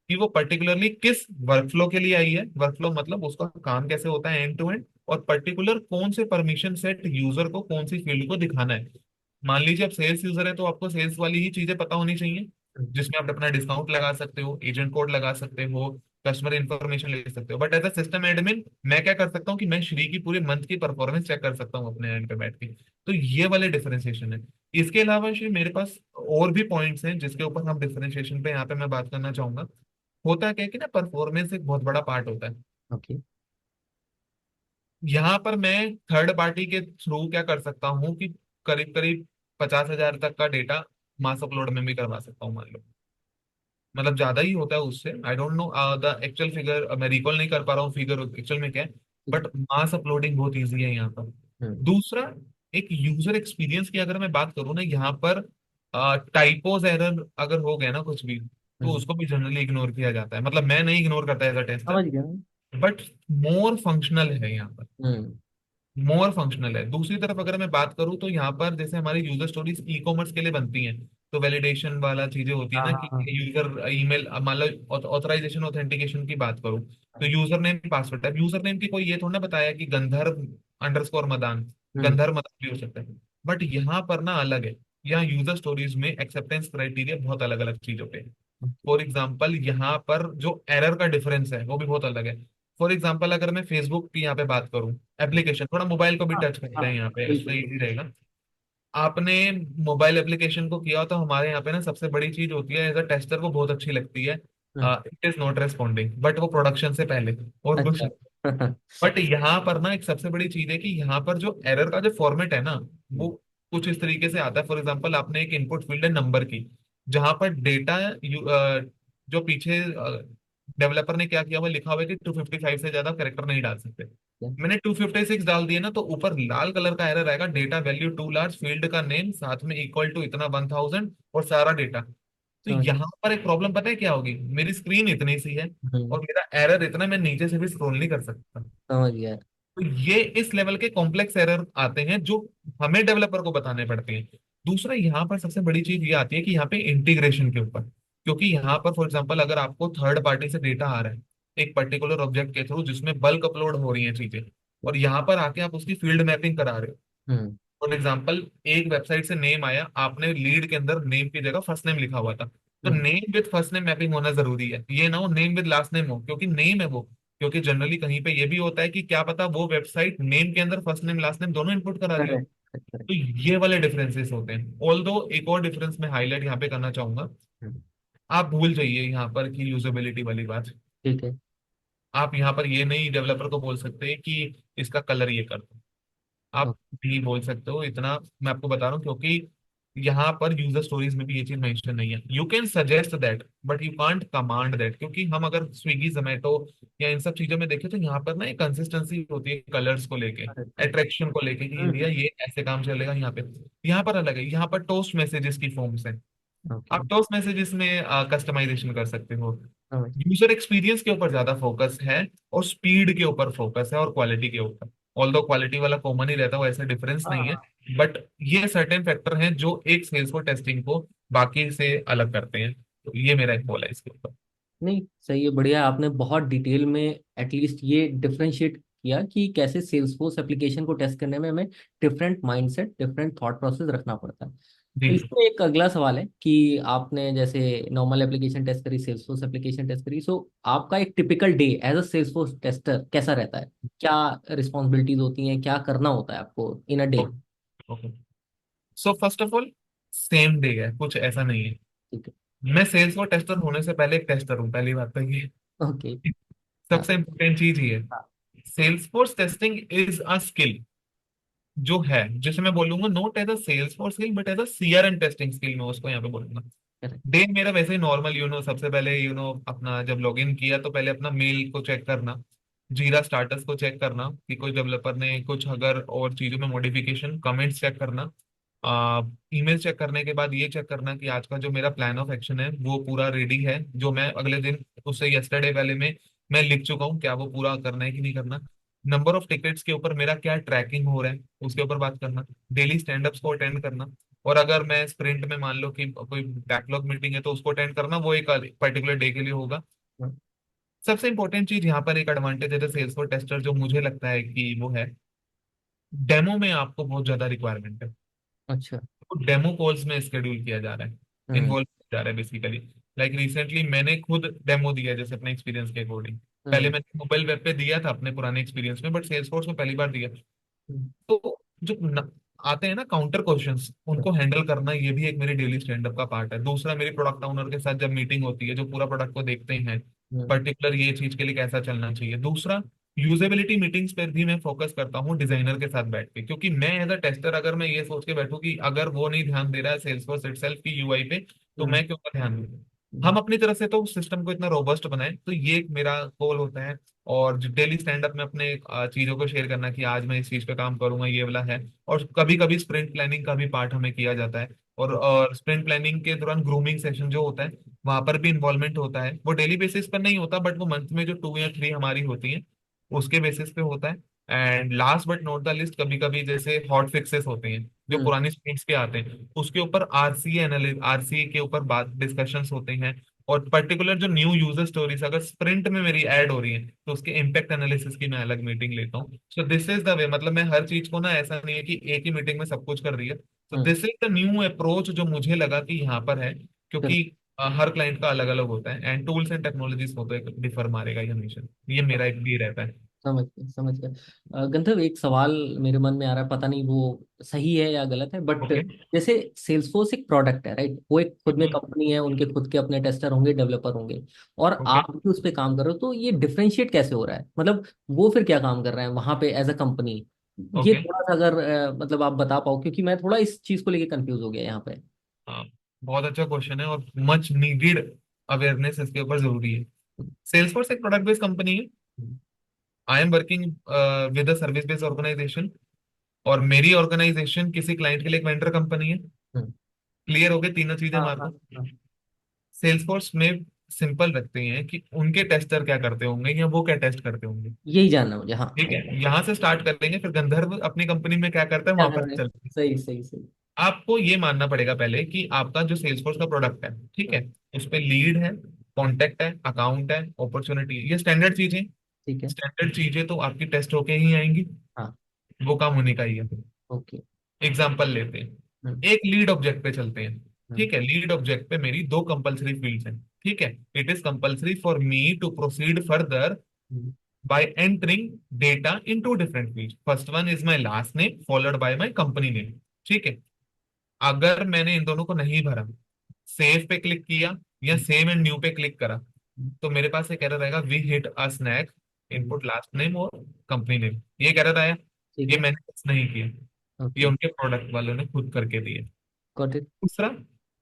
कि वो पर्टिकुलरली किस वर्कफ्लो के लिए आई है, वर्कफ्लो मतलब उसका काम कैसे होता है एंड टू एंड, और पर्टिकुलर कौन से परमिशन सेट यूजर को कौन सी फील्ड को दिखाना है। मान लीजिए आप सेल्स यूजर है, तो आपको सेल्स वाली ही चीजें पता होनी चाहिए, जिसमें आप अपना डिस्काउंट लगा सकते हो, एजेंट कोड लगा सकते हो, कस्टमर इन्फॉर्मेशन ले सकते हो। But as a system admin मैं क्या कर सकता हूँ कि मैं श्री की पूरी मंथ की परफॉर्मेंस चेक कर सकता हूँ अपने एंड पे बैठ के। तो ये वाले डिफरेंशिएशन है। इसके अलावा श्री मेरे पास और भी पॉइंट्स हैं जिसके ऊपर हम डिफरेंशिएशन पे यहाँ पे मैं बात करना चाहूंगा। होता क्या है कि ना, परफॉर्मेंस एक बहुत बड़ा पार्ट होता है। ओके। यहाँ पर मैं थर्ड पार्टी के थ्रू क्या कर सकता हूँ कि करीब करीब 50,000 तक का डेटा मास अपलोड में भी करवा सकता हूँ, मान लो। मतलब ज्यादा ही होता है उससे, I don't know the actual figure, मैं रिकॉल नहीं कर पा रहा हूँ फिगर एक्चुअल में क्या है, ठीक बट है। मास अपलोडिंग बहुत ईजी है यहाँ पर। हम्म। दूसरा, एक यूजर एक्सपीरियंस की अगर मैं बात करूँ ना, यहाँ पर टाइपोज एरर अगर हो गया ना कुछ भी, तो हम्म। उसको भी जनरली इग्नोर किया जाता है। मतलब मैं नहीं इग्नोर करता एज अ टेस्टर, समझ गया। बट मोर फंक्शनल है यहाँ पर, हम्म। मोर फंक्शनल है। दूसरी तरफ अगर मैं बात करूं, तो यहाँ पर जैसे हमारी यूजर स्टोरीज ई कॉमर्स के लिए बनती हैं, तो वैलिडेशन वाला चीजें होती है हाँ ना हाँ कि हाँ। यूजर ईमेल, मान लो ऑथराइजेशन ऑथेंटिकेशन की बात करूं, तो हाँ। यूजर नेम पासवर्ड है। यूजर नेम की कोई ये थोड़ा ना बताया कि गंधर्व अंडरस्कोर मदान, हम्म। गंधर्व मदान भी हो सकता है। बट यहाँ पर ना अलग है, यहाँ यूजर स्टोरीज में एक्सेप्टेंस क्राइटेरिया बहुत अलग अलग चीजों पे है। फॉर एग्जाम्पल यहाँ पर जो एरर का डिफरेंस है वो भी बहुत अलग है। फॉर एग्जाम्पल अगर मैं फेसबुक की यहाँ पे बात करूँ, एप्लीकेशन, थोड़ा मोबाइल को भी हाँ टच करते हाँ। हैं यहाँ पे, बिल्कुल इसमें बिल्कुल। इजी रहेगा। आपने मोबाइल एप्लीकेशन को किया हो, तो हमारे यहाँ पे ना सबसे बड़ी चीज होती है, एज अ टेस्टर वो बहुत अच्छी लगती है, hmm. It is not responding, but वो प्रोडक्शन से पहले, और कुछ अच्छा। नहीं। बट यहाँ पर ना एक सबसे बड़ी चीज है कि यहाँ पर जो एरर का जो फॉर्मेट है ना, वो कुछ इस तरीके से आता है। फॉर एग्जाम्पल आपने एक इनपुट फील्ड है नंबर की, जहां पर डेटा जो पीछे डेवलपर ने क्या किया हुआ लिखा हुआ है कि 255 से ज्यादा कैरेक्टर नहीं डाल सकते। मैंने 256 डाल दिया ना, तो ऊपर लाल कलर का एरर आएगा, data value too large, field का नेम साथ में इक्वल टू इतना 1000 और सारा डेटा। तो समझ। यहाँ पर एक प्रॉब्लम पता है क्या होगी, मेरी स्क्रीन इतनी सी है हम्म। और मेरा एरर इतना, मैं नीचे से भी स्क्रॉल नहीं कर सकता। समझ गया। तो ये इस लेवल के कॉम्प्लेक्स एरर आते हैं जो हमें डेवलपर को बताने पड़ते हैं। दूसरा, यहाँ पर सबसे बड़ी चीज ये आती है कि यहाँ पे इंटीग्रेशन के ऊपर, क्योंकि यहाँ पर फॉर एग्जांपल अगर आपको थर्ड पार्टी से डेटा आ रहा है एक पर्टिकुलर ऑब्जेक्ट के थ्रू, जिसमें बल्क अपलोड हो रही है चीजें, और यहाँ पर आके आप उसकी फील्ड मैपिंग करा रहे हो। हम्म। फॉर एग्जाम्पल, एक वेबसाइट से नेम आया, आपने लीड के अंदर नेम की जगह फर्स्ट नेम लिखा हुआ था, तो hmm. Name with first name mapping होना जरूरी है, ये ना हो नेम विद लास्ट नेम हो, क्योंकि नेम है वो। क्योंकि जनरली कहीं पे ये भी होता है कि क्या पता वो वेबसाइट नेम के अंदर फर्स्ट नेम लास्ट नेम दोनों इनपुट करा रही हो। Correct correct. तो ये वाले डिफरेंसेस होते हैं। ऑल दो एक और डिफरेंस मैं हाईलाइट यहाँ पे करना चाहूंगा, हम्म। आप भूल जाइए यहाँ पर कि यूजेबिलिटी वाली बात। ठीक है। आप यहाँ पर ये नहीं डेवलपर को बोल सकते कि इसका कलर ये कर दो, आप ओके। भी बोल सकते हो इतना, मैं आपको बता रहा हूँ, क्योंकि यहाँ पर यूजर स्टोरीज में भी ये चीज मेंशन नहीं है। You can suggest that but you can't command that, क्योंकि हम अगर स्विगी जोमेटो या इन सब चीजों में देखें, तो यहाँ पर ना एक कंसिस्टेंसी होती है कलर्स को लेके, करेक्ट करेक्ट। अट्रैक्शन को लेके, कि हम्म। भैया ये ऐसे काम चलेगा यहाँ पे। यहाँ पर अलग है, यहाँ पर टोस्ट मैसेजेस की फॉर्म्स है, ओके। आप टोस्ट मैसेजेस में कस्टमाइजेशन कर सकते हो। समझ। यूजर एक्सपीरियंस के ऊपर ज्यादा फोकस है, और स्पीड के ऊपर फोकस है, और क्वालिटी के ऊपर। ऑल दो क्वालिटी वाला कॉमन ही रहता है, वो ऐसा डिफरेंस नहीं है। हाँ। बट ये सर्टेन फैक्टर हैं जो एक सेल्स फॉर टेस्टिंग को बाकी से अलग करते हैं। तो ये मेरा एक कॉल है इसके ऊपर। नहीं सही है, बढ़िया है। आपने बहुत डिटेल में एटलीस्ट ये डिफरेंशिएट किया कि कैसे सेल्सफोर्स एप्लीकेशन को टेस्ट करने में हमें different mindset, different thought process रखना पड़ता है। जी। तो इसमें एक अगला सवाल है कि आपने जैसे नॉर्मल एप्लीकेशन टेस्ट करी, सेल्सफोर्स एप्लीकेशन टेस्ट करी, सो आपका एक typical day as a Salesforce tester कैसा रहता है? क्या रिस्पॉन्सिबिलिटीज होती हैं, क्या करना होता है आपको in a day? Okay. So first of all, same day है, कुछ ऐसा नहीं है। ठीक है। मैं सेल्स फॉर टेस्टर होने से पहले एक टेस्टर हूँ, पहली बात तो ये। ओके। हाँ। सबसे इंपॉर्टेंट चीज ये है, हाँ। Salesforce testing is a skill जो है, जिसे मैं बोलूंगा not as a Salesforce skill but as a CRM testing skill, मैं उसको यहाँ पे बोलूंगा। correct। डे मेरा वैसे ही नॉर्मल, सबसे पहले अपना जब लॉगिन किया तो पहले अपना मेल को चेक करना, जीरा स्टाटस को चेक करना कि कोई डेवलपर ने कुछ अगर और चीजों में मॉडिफिकेशन, कमेंट्स चेक करना। ईमेल चेक करने के बाद ये चेक करना कि आज का जो मेरा प्लान ऑफ एक्शन है वो पूरा रेडी है, जो मैं अगले दिन उससे यस्टरडे वाले में मैं लिख चुका हूँ, क्या वो पूरा करना है कि नहीं करना। नंबर ऑफ टिकट्स के ऊपर मेरा क्या ट्रैकिंग हो रहा है उसके ऊपर बात करना। डेली स्टैंड अप्स को अटेंड करना। और अगर मैं स्प्रिंट में मान लो कि कोई बैकलॉग मीटिंग है तो उसको अटेंड करना, वो एक पर्टिकुलर डे के लिए होगा। हाँ, सबसे इंपॉर्टेंट चीज यहाँ पर एक एडवांटेज है सेल्स फॉर टेस्टर जो मुझे लगता है कि वो है, डेमो में आपको बहुत ज्यादा रिक्वायरमेंट है। अच्छा। तो डेमो कॉल्स में स्केड्यूल किया जा रहा है, हम्म। इन्वॉल्व किया जा रहा है बेसिकली। लाइक रिसेंटली मैंने खुद डेमो दिया, जैसे अपने एक्सपीरियंस के अकॉर्डिंग। पहले हम्म। मैंने मोबाइल वेब पे दिया था अपने पुराने एक्सपीरियंस में, बट सेल्स फोर्स में पहली बार दिया। हम्म। तो जो आते हैं ना काउंटर क्वेश्चंस, उनको हैंडल करना ये भी एक मेरी डेली स्टैंड अप का पार्ट है। दूसरा, मेरी प्रोडक्ट ओनर के साथ जब मीटिंग होती है, जो पूरा प्रोडक्ट को देखते हैं, हम्म। पर्टिकुलर ये चीज के लिए कैसा चलना चाहिए। दूसरा, यूजेबिलिटी मीटिंग्स पर भी मैं फोकस करता हूँ डिजाइनर के साथ बैठ के, क्योंकि मैं एज अ टेस्टर अगर मैं ये सोच के बैठूं कि अगर वो नहीं ध्यान दे रहा है सेल्सफोर्स इटसेल्फ की यूआई पे, तो हम्म। मैं क्यों ना ध्यान दूं। हम हम्म। अपनी तरफ से तो सिस्टम को इतना रोबस्ट बनाए, तो ये एक मेरा गोल होता है। और डेली स्टैंड अप में अपने चीजों को शेयर करना कि आज मैं इस चीज पे काम करूंगा, ये वाला है। और कभी कभी स्प्रिंट प्लानिंग का भी पार्ट हमें किया जाता है। और स्प्रिंट प्लानिंग के दौरान ग्रूमिंग सेशन जो होता है, वहां पर भी इन्वॉल्वमेंट होता है। वो डेली बेसिस पर नहीं होता, बट वो मंथ में जो 2 या 3 हमारी होती है उसके बेसिस पे होता है। And last but not the list, कभी कभी जैसे हॉट फिक्सेस होते हैं जो हम्म। पुरानी स्प्रिंट्स के आते हैं, उसके ऊपर आरसीए एनालिस, आरसीए के ऊपर बात डिस्कशंस होते हैं। और पर्टिकुलर जो न्यू यूजर स्टोरीज अगर स्प्रिंट में मेरी ऐड हो रही है, तो उसके इम्पैक्ट एनालिसिस की मैं अलग मीटिंग लेता हूँ। So this is the way, मतलब मैं हर चीज को ना, ऐसा नहीं है कि एक ही मीटिंग में सब कुछ कर रही है। तो hmm. This is the new approach जो मुझे लगा कि यहाँ पर है, क्योंकि हर क्लाइंट का अलग अलग होता है, एंड टूल्स एंड टेक्नोलॉजीज को तो डिफर मारेगा ही हमेशा। ये मेरा एक भी रहता है। समझ गया, समझ गया। गंधर्व, एक सवाल मेरे मन में आ रहा है, पता नहीं वो सही है या गलत है, बट ओके। जैसे सेल्सफोर्स एक प्रोडक्ट है, राइट? वो एक खुद में कंपनी है, उनके खुद के अपने टेस्टर होंगे, डेवलपर होंगे, और ओके। आप भी उस पर काम कर रहे हो, तो ये डिफरेंशिएट कैसे हो रहा है? मतलब वो फिर क्या काम कर रहे हैं वहां पे एज अ कंपनी? ये ओके। थोड़ा सा अगर मतलब आप बता पाओ, क्योंकि मैं थोड़ा इस चीज को लेके कंफ्यूज हो गया यहाँ पे। हाँ, बहुत अच्छा क्वेश्चन है और मच नीडेड अवेयरनेस इसके ऊपर जरूरी है। सेल्सफोर्स एक प्रोडक्ट बेस्ड कंपनी है। Hmm. I am working with a service based organisation, और मेरी ऑर्गेनाइजेशन किसी क्लाइंट के लिए एक वेंडर कंपनी है। हम्म। क्लियर हो गई तीनों चीजें हाँ हमारे हाँ को। हाँ। सेल्सफोर्स में सिंपल रखते हैं कि उनके टेस्टर क्या करते होंगे या वो क्या टेस्ट करते होंगे। यही जानना मुझे, हाँ। ठीक है, यहाँ से स्टार्ट कर लेंगे, फिर गंधर्व अपनी कंपनी में क्या करता है क्या वहां कर पर रहे हैं? चलते हैं। सही सही सही। आपको ये मानना पड़ेगा पहले कि आपका जो सेल्सफोर्स का प्रोडक्ट है, ठीक हम्म। है, उस पे लीड है, कॉन्टेक्ट है, अकाउंट है, अपॉर्चुनिटी है, ये स्टैंडर्ड चीजें। ठीक है। स्टैंडर्ड चीजें तो आपकी टेस्ट होके ही आएंगी, हाँ। वो काम होने का ही है। ओके। एग्जाम्पल लेते हैं, हम्म। एक लीड ऑब्जेक्ट पे चलते हैं। हम्म। ठीक है, लीड ऑब्जेक्ट पे मेरी दो कंपलसरी फील्ड्स हैं। ठीक है, it is compulsory for me to proceed further hmm. by entering data in two different fields. First one is my last name followed by my company name. ठीक है, अगर मैंने इन दोनों को नहीं भरा, सेव पे क्लिक किया या सेव एंड न्यू पे क्लिक करा, तो मेरे पास एक एरर आएगा, we hit a snag, hmm. Input last name और कंपनी नेम, ये एरर आया। ठीक ये है। मैंने कुछ नहीं किया, ये ओके। उनके प्रोडक्ट वालों ने खुद करके दिए। Got it. दूसरा,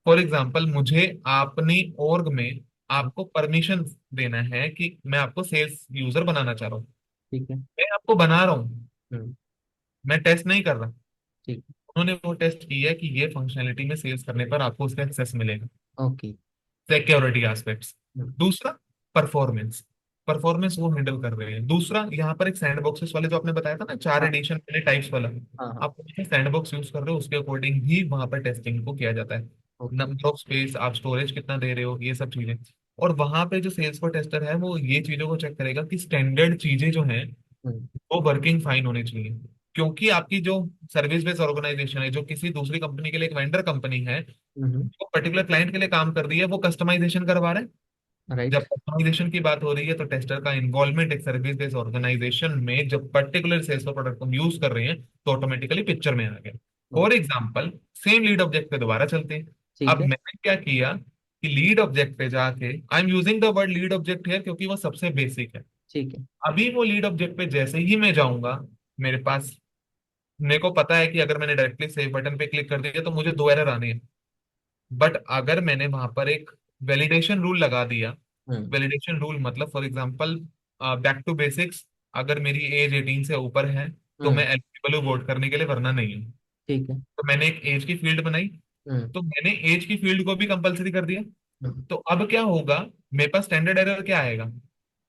फॉर एग्जाम्पल मुझे अपनी org में आपको परमिशन देना है कि मैं आपको सेल्स यूजर बनाना चाह रहा हूँ। ठीक है। मैं आपको बना रहा हूँ, हम्म। मैं टेस्ट नहीं कर रहा। ठीक। उन्होंने वो टेस्ट किया कि ये फंक्शनैलिटी में सेल्स करने पर आपको उसका एक्सेस मिलेगा, ओके। Security aspects. हम्म। दूसरा, परफॉर्मेंस। परफॉर्मेंस वो हैंडल कर रहे हैं। दूसरा, यहाँ पर एक सैंडबॉक्सेस वाले जो आपने बताया था ना, चार हाँ एडिशन वाले टाइप्स वाला, हाँ हाँ। आप सैंडबॉक्स यूज कर रहे हो, उसके अकॉर्डिंग ही वहां पर टेस्टिंग को किया जाता है। ओके। नंबर ऑफ स्पेस, आप स्टोरेज कितना दे रहे हो, ये सब चीजें। और वहां पे जो सेल्स फॉर टेस्टर है वो ये चीजों को चेक करेगा कि स्टैंडर्ड चीजें जो हैं हम्म वो वर्किंग फाइन होनी चाहिए। क्योंकि आपकी जो सर्विस बेस्ड ऑर्गेनाइजेशन है, जो किसी दूसरी कंपनी के लिए एक वेंडर कंपनी है, हम्म। जो पर्टिकुलर क्लाइंट के लिए काम कर रही है, वो कस्टमाइजेशन करवा रहे हैं। राइट। जब कस्टमाइजेशन की बात हो रही है तो टेस्टर का इन्वॉल्वमेंट एक सर्विस बेस्ड ऑर्गेनाइजेशन में जब पर्टिकुलर सेल्स फॉर प्रोडक्ट को यूज कर रहे हैं तो ऑटोमेटिकली पिक्चर में आ गया। For okay. Example, same lead object पे दोबारा चलते हैं। ठीक अब है। मैंने क्या किया कि लीड ऑब्जेक्ट पे जाके, I am using the word lead object है क्योंकि वो सबसे बेसिक है। ठीक है। अभी वो लीड ऑब्जेक्ट पे जैसे ही मैं जाऊंगा, मेरे पास, मेरे को पता है कि अगर मैंने डायरेक्टली सेव बटन पे क्लिक कर दिया तो मुझे दो एरर आने हैं। बट अगर मैंने वहां पर एक वैलिडेशन रूल लगा दिया, हम्म वैलिडेशन रूल मतलब for example back to basics, अगर मेरी एज 18 से ऊपर है तो मैं हम्म। एलिजिबल हूँ वोट करने के लिए, वरना नहीं हूँ। ठीक है। तो मैंने एक एज की फील्ड बनाई, हम्म तो मैंने एज की फील्ड को भी कंपलसरी कर दिया। हम्म। तो अब क्या होगा, मेरे पास स्टैंडर्ड एरर क्या आएगा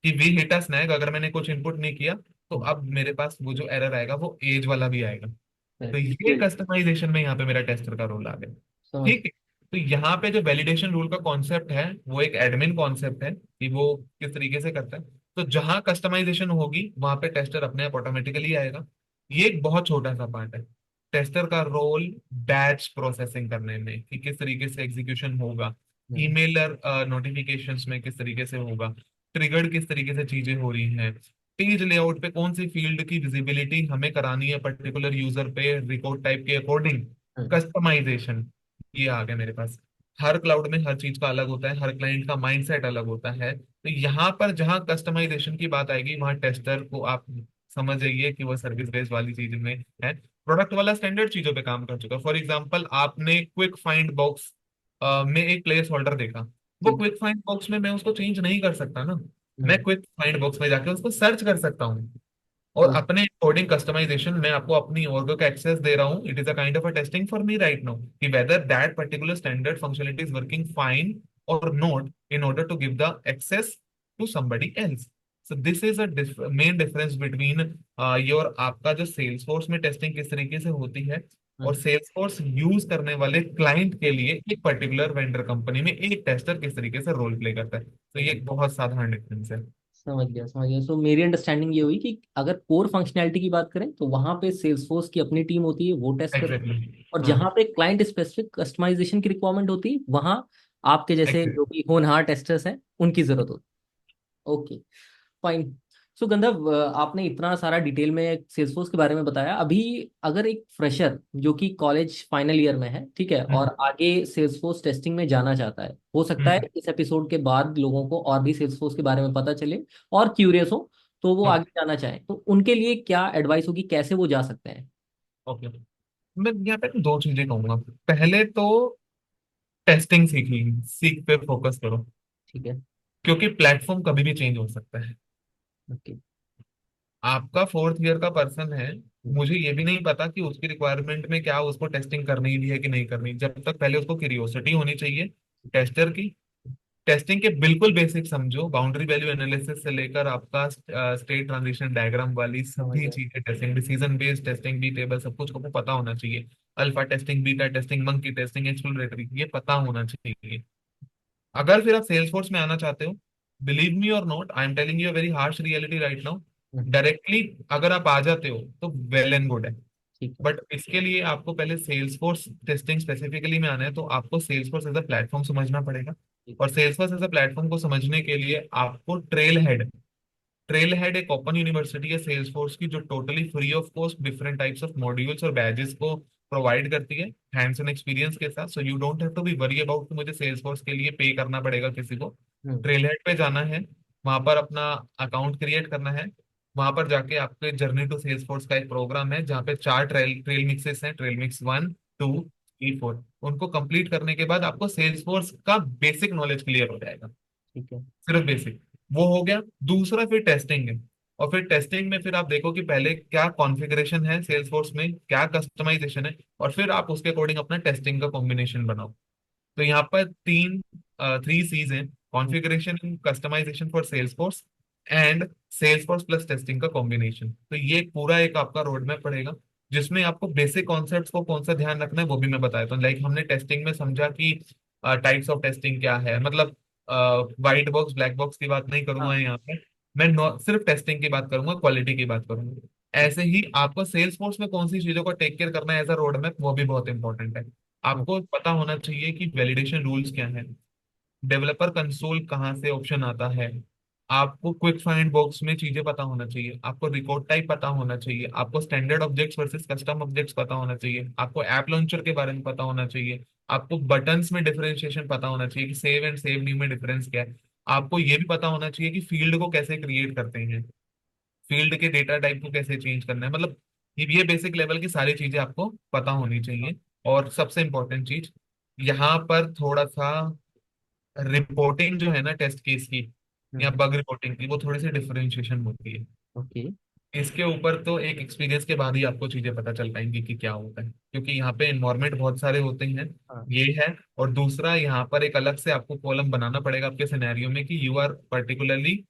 कि वी हिट अ स्नैग, अगर मैंने कुछ इनपुट नहीं किया तो हम्म। अब मेरे पास वो जो एरर आएगा वो एज वाला भी आएगा। तो ये Great. कस्टमाइजेशन में यहाँ पे मेरा टेस्टर का रोल आ गया। समझ। ठीक है। तो यहाँ पे जो वैलिडेशन रूल का कॉन्सेप्ट है वो एक एडमिन कॉन्सेप्ट है कि वो किस तरीके से करता है। तो जहां कस्टमाइजेशन होगी वहां पे टेस्टर अपने आप ऑटोमेटिकली आएगा। ये एक बहुत छोटा सा पार्ट है। टेस्टर का रोल बैच प्रोसेसिंग करने में कि किस तरीके से एग्जीक्यूशन होगा, हम्म ईमेलर नोटिफिकेशंस में किस तरीके से होगा, ट्रिगर्ड किस तरीके से चीजें हो रही हैं, पेज लेआउट पे कौन सी फील्ड की विजिबिलिटी हमें करानी है पर्टिकुलर यूजर पे रिकॉर्ड टाइप के अकॉर्डिंग, हम्म कस्टमाइजेशन। ये आ गया मेरे पास। हर क्लाउड में हर चीज का अलग होता है, हर क्लाइंट का माइंडसेट अलग होता है, तो यहाँ पर जहाँ कस्टमाइजेशन की बात आएगी वहां टेस्टर को आप समझ जाइए कि वो सर्विस बेस्ड वाली चीज में है। प्रोडक्ट वाला स्टैंडर्ड चीजों पे काम कर चुका। फॉर एग्जांपल, आपने क्विक फाइंड बॉक्स में एक प्लेस होल्डर देखा, वो ठीक। क्विक फाइंड बॉक्स में मैं उसको चेंज नहीं कर सकता ना। मैं हम्म। क्विक फाइंड बॉक्स में जाके उसको सर्च कर सकता हूँ, और ओ। अपने कोडिंग कस्टमाइजेशन मैं आपको अपनी ऑर्ग का एक्सेस दे रहा हूँ। It is a kind of a testing for me right now कि whether that particular standard functionality is working fine और not, in order to give the access to somebody else. So this is a main difference between your आपका जो Salesforce में टेस्टिंग किस तरीके से होती है और हम्म। Salesforce यूज करने वाले क्लाइंट के लिए एक पर्टिकुलर वेंडर कंपनी में एक टेस्टर किस तरीके से रोल प्ले करता है। तो ये समझ। एक बहुत साधारण डिफरेंस है। समझ गया समझ गया। सो मेरी अंडरस्टैंडिंग ये हुई कि अगर कोर फंक्शनैलिटी की बात करें तो वहां पे सेल्सफोर्स की अपनी टीम होती है, वो टेस्ट करती है। एग्जैक्टली। और हाँ। जहां पे क्लाइंट स्पेसिफिक कस्टमाइजेशन की रिक्वायरमेंट होती है वहां आपके जैसे जो एग्जैक्टली। भी होनहार टेस्टर्स हैं उनकी जरूरत होती है। ओके। फाइन। सो गंधर्व, आपने इतना सारा डिटेल में सेल्सफोर्स के बारे में बताया। अभी अगर एक फ्रेशर जो कि कॉलेज फाइनल ईयर में है, ठीक है, और हम्म। आगे सेल्सफोर्स टेस्टिंग में जाना चाहता है, हो सकता है हम्म। इस एपिसोड के बाद लोगों को और भी सेल्सफोर्स के बारे में पता चले और क्यूरियस हो, तो वो ओके। आगे जाना चाहे, तो उनके लिए क्या एडवाइस होगी, कैसे वो जा सकते हैं? ओके। मैं यहाँ पे दो चीजें कहूंगा। पहले तो टेस्टिंग सीख पे फोकस करो, ठीक है। क्योंकि प्लेटफॉर्म कभी भी चेंज हो सकता है। ओके। आपका फोर्थ ईयर का पर्सन है, मुझे ये भी नहीं पता कि उसकी रिक्वायरमेंट में क्या उसको टेस्टिंग करनी भी है कि नहीं करनी। जब तक पहले उसको क्यूरियोसिटी होनी चाहिए टेस्टर की। टेस्टिंग के बिल्कुल बेसिक समझो, बाउंड्री वैल्यू एनालिसिस से लेकर आपका स्टेट ट्रांजिशन डायग्राम वाली समझ सभी गया। चीजें, टेस्टिंग डिसीजन बेस्ड टेस्टिंग भी टेबल सब कुछ आपको पता होना चाहिए। Alpha testing, beta testing, monkey testing, exploratory, ये पता होना चाहिए। अगर फिर आप सेल्स फोर्स में आना चाहते हो, बिलीव मी और not, I am telling you very harsh reality right now, hmm. Directly अगर आप आ जाते हो तो वेल एंड गुड है। ठीक है। बट इसके लिए आपको पहले सेल्स फोर्स टेस्टिंग स्पेसिफिकली में आना है, तो आपको Salesforce as a platform समझना पड़ेगा। ठीक और है। Salesforce as a platform को समझने के लिए आपको ट्रेल हेड एक ओपन यूनिवर्सिटी है सेल्स फोर्स की, जो totally free of cost different types of modules और बैजेस को प्रोवाइड करती है हैंड्स ऑन एक्सपीरियंस के साथ। So you don't have to be worry about कि मुझे सेल्स फोर्स के लिए पे करना पड़ेगा किसी को। हम्म। ट्रेल हेड पे जाना है, वहां पर अपना अकाउंट क्रिएट करना है। वहां पर जाके आपके जर्नी टू सेल्स फोर्स का एक प्रोग्राम है जहाँ पे चार ट्रेल ट्रेल मिक्सेस हैं, ट्रेल मिक्स 1, 2, 3, 4। उनको कंप्लीट करने के बाद आपको सेल्स फोर्स का बेसिक नॉलेज क्लियर हो जाएगा, ठीक है। सिर्फ बेसिक। वो हो गया। दूसरा फिर टेस्टिंग है। और फिर टेस्टिंग में फिर आप देखो कि पहले क्या कॉन्फ़िगरेशन है सेल्स फोर्स में, क्या कस्टमाइजेशन है, और फिर आप उसके अकॉर्डिंग अपना टेस्टिंग का कॉम्बिनेशन बनाओ। तो यहाँ पर थ्री सीज हैं: hmm. Configuration, customisation for Salesforce, and Salesforce plus testing का कॉम्बिनेशन। तो ये पूरा एक आपका रोड मैप पड़ेगा, जिसमें आपको बेसिक कॉन्सेप्ट्स को कौन सा ध्यान रखना है वो भी मैं बताया था। लाइक हमने टेस्टिंग में समझा कि टाइप्स ऑफ टेस्टिंग क्या है, मतलब व्हाइट बॉक्स ब्लैक बॉक्स की बात नहीं करूंगा हाँ। यहाँ पे, मैं सिर्फ टेस्टिंग की बात करूंगा, क्वालिटी की बात करूंगा। ऐसे ही आपको सेल्स फोर्स में कौन सी चीजों को टेक केयर करना है एज अ रोड मैप, वो भी बहुत इंपॉर्टेंट है। आपको पता होना चाहिए कि वैलिडेशन रूल्स क्या है, डेवलपर कंसोल कहाँ से ऑप्शन आता है, आपको क्विक फाइंड बॉक्स में चीजें पता होना चाहिए, आपको रिकॉर्ड टाइप पता होना चाहिए, आपको standard objects versus custom objects पता होना चाहिए, आपको ऐप लॉन्चर के बारे में पता होना चाहिए, आपको बटन्स में डिफरेंशिएशन पता होना चाहिए कि सेव एंड सेव न्यू में डिफरेंस क्या है, आपको ये भी पता होना चाहिए कि फील्ड को कैसे क्रिएट करते हैं, फील्ड के डेटा टाइप को कैसे चेंज करना है, मतलब ये बेसिक लेवल की सारी चीजें आपको पता होनी चाहिए। और सबसे इंपॉर्टेंट चीज यहाँ पर थोड़ा सा रिपोर्टिंग जो है ना टेस्ट केस की या बग रिपोर्टिंग की, वो थोड़ी सी डिफरेंशिएशन होती है। ओके। इसके ऊपर तो एक एक्सपीरियंस के बाद ही आपको चीजें पता चल पाएंगी कि क्या होता है, क्योंकि यहाँ पे एनवायरमेंट बहुत सारे होते हैं, हाँ। ये है। और दूसरा यहाँ पर एक अलग से आपको कॉलम बनाना पड़ेगा आपके सिनेरियो में कि you are particularly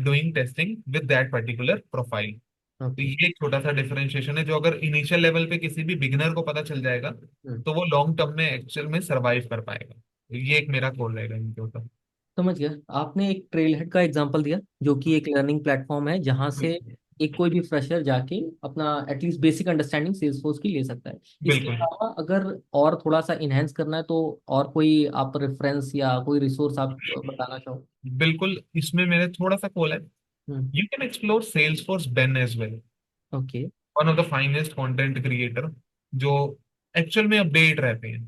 doing testing with that particular profile. तो ओके। ये एक छोटा सा डिफरेंशिएशन है, जो अगर इनिशियल लेवल पे किसी भी बिगिनर को पता चल जाएगा तो वो लॉन्ग टर्म में एक्चुअल में सरवाइव कर पाएगा। तो ये एक मेरा कॉल रहेगा इनके ऊपर। समझ गया। आपने एक ट्रेल हेड का एग्जांपल दिया जो कि एक लर्निंग प्लेटफॉर्म है जहां से बिल्कुल एक कोई भी फ्रेशर जाके अपना एटलीस्ट बेसिक अंडरस्टैंडिंग सेल्सफोर्स की ले सकता है। इसके बिल्कुल अलावा अगर और थोड़ा सा इनहेंस करना है तो और कोई आप रेफरेंस या कोई रिसोर्स आप बताना चाहो? बिल्कुल, इसमें मेरे थोड़ा सा कॉल है। Hmm. You can explore Salesforce Ben as well, okay. One of the finest content creator, जो एक्चुअल में अपडेट रहते हैं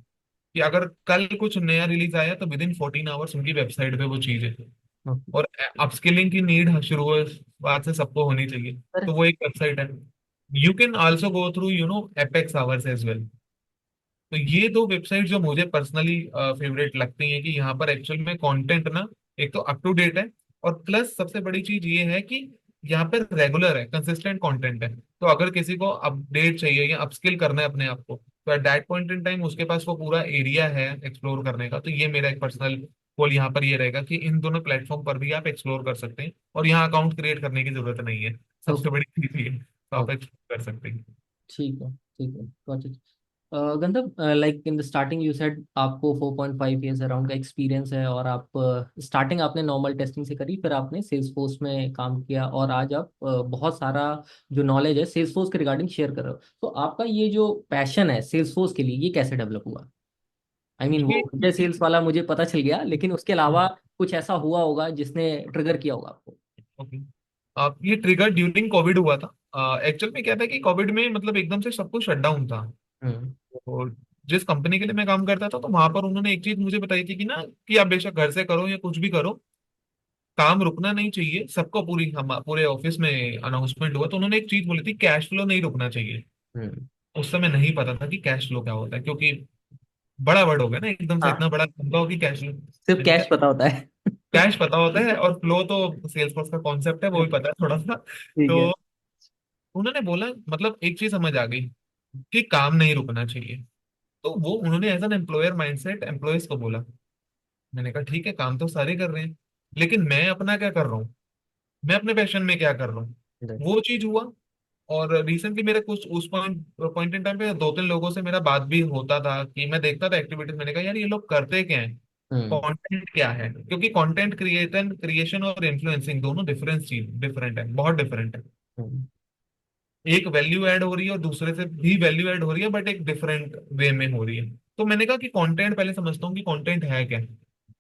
कि अगर कल कुछ नया रिलीज आया तो विद इन 14 आवर्स उनकी वेबसाइट पे वो चीज है। ओके। और अपस्किलिंग की नीड शुरुआत से सबको होनी चाहिए, सर। तो वो एक वेबसाइट है। You can also go through Apex hours as well. तो ये दो वेबसाइट जो मुझे पर्सनली फेवरेट लगती हैं, कि यहाँ पर एक्चुअल में कंटेंट ना एक तो अप टू डेट है, और प्लस सबसे बड़ी चीज ये है कि यहाँ पर रेगुलर है, कंसिस्टेंट कंटेंट है। तो अगर किसी को अपडेट चाहिए या अपस्किल करना है अपने आप को, तो at that point in time उसके पास वो पूरा एरिया है एक्सप्लोर करने का। तो ये मेरा एक पर्सनल गोल यहाँ पर ये रहेगा कि इन दोनों प्लेटफॉर्म पर भी आप एक्सप्लोर कर सकते हैं, और यहाँ अकाउंट क्रिएट करने की जरूरत नहीं है, सबसे ओके। बड़ी चीज ये है। तो आप ओके। एक्सप्लोर कर सकते हैं। ठीक है। ठीक है, got it. Gandharva, like in the starting you said आपको 4.5 ईयर्स अराउंड का एक्सपीरियंस है और आप स्टार्टिंग आपने नॉर्मल टेस्टिंग से करी, फिर आपने सेल्स फोर्स में काम किया और आज आप बहुत सारा जो नॉलेज है सेल्स फोर्स के रिगार्डिंग शेयर कर रहे हो। तो आपका ये जो पैशन है सेल्स फोर्स के लिए ये कैसे डेवलप हुआ? आई मीन ये वो मुझे सेल्स वाला मुझे पता चल गया, लेकिन उसके अलावा कुछ ऐसा हुआ होगा जिसने ट्रिगर किया होगा आपको। ओके, ये ट्रिगर ड्यूरिंग कोविड हुआ था। एक्चुअल में क्या था कि कोविड में मतलब एकदम से सब कुछ शट डाउन था। हम्म। और जिस कंपनी के लिए मैं काम करता था, तो वहां पर उन्होंने एक चीज मुझे बताई थी कि ना, कि आप बेशक घर से करो या कुछ भी करो, काम रुकना नहीं चाहिए सबको। पूरी हम पूरे ऑफिस में अनाउंसमेंट हुआ तो उन्होंने एक चीज बोली थी, कैश फ्लो नहीं रुकना चाहिए। हम्म। उस समय नहीं पता था कि कैश फ्लो क्या होता है, क्योंकि बड़ा वर्ड हो गया ना एकदम से, हाँ, इतना बड़ा लंबा हो कि कैश फ्लो। सिर्फ मैंने कैश कहा पता होता है। कैश पता होता है, और फ्लो तो सेल्स फोर्स का कॉन्सेप्ट है, वो भी पता है थोड़ा सा। ठीक है। तो उन्होंने बोला, मतलब एक चीज समझ आ गई कि काम नहीं रुकना चाहिए। तो वो उन्होंने as an employer mindset employees को बोला। मैंने कहा ठीक है, काम तो सारे कर रहे हैं, लेकिन मैं अपना क्या कर रहा हूँ, मैं अपने पैशन में क्या कर रहा हूँ, वो चीज हुआ। और रिसेंटली मेरे कुछ उस पॉइंट पॉइंट इन टाइम पे दो तीन लोगों से मेरा बात भी होता था, कि मैं देखता था एक्टिविटीज, मैंने कहा यार ये लोग करते क्या है, हम्म। कंटेंट क्या है, क्योंकि कंटेंट क्रिएशन क्रिएशन और इन्फ्लुएंसिंग दोनों डिफरेंट है, बहुत डिफरेंट है। हम्म। एक वैल्यू ऐड हो रही है और दूसरे से भी वैल्यू ऐड हो रही है, बट एक डिफरेंट वे में हो रही है। तो मैंने कहा कि कंटेंट पहले समझता हूँ कि कंटेंट है क्या।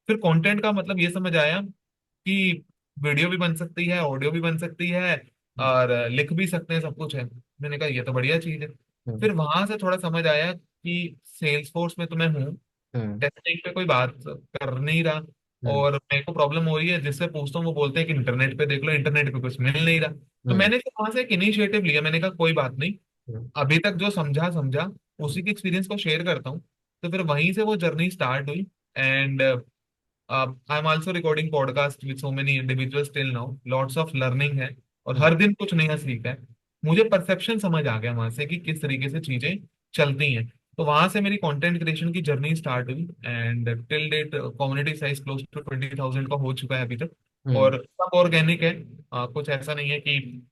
फिर कंटेंट का मतलब ये समझ आया कि वीडियो भी बन सकती है, ऑडियो भी बन सकती है, और लिख भी सकते हैं, सब कुछ है। मैंने कहा ये तो बढ़िया चीज है। हम्म। फिर वहां से थोड़ा समझ आया कि सेल्स फोर्स में तो मैं हूँ, हम्म। टेस्टिंग पे कोई बात कर नहीं रहा, हम्म। और मेरे को प्रॉब्लम हो रही है, जिससे पूछता हूँ वो बोलते हैं कि इंटरनेट पे देख लो, इंटरनेट पे कुछ मिल नहीं रहा। तो हम्म। मैंने फिर वहां से एक इनिशिएटिव लिया, मैंने कहा कोई बात नहीं, हम्म। अभी तक जो समझा समझा उसी के एक्सपीरियंस को शेयर करता हूँ। तो फिर वहीं से वो जर्नी स्टार्ट हुई। And I am also recording podcast with so many individuals till now, lots of learning है, और हम्म। हर दिन कुछ नया सीखा है। मुझे परसेप्शन समझ आ गया वहां से कि किस तरीके से चीजें चलती हैं। तो वहां से मेरी कंटेंट क्रिएशन की जर्नी स्टार्ट हुई, and till date community size close to 20,000 का हो चुका है अभी तक। हम्म। और सब ऑर्गेनिक है। कुछ ऐसा नहीं है कि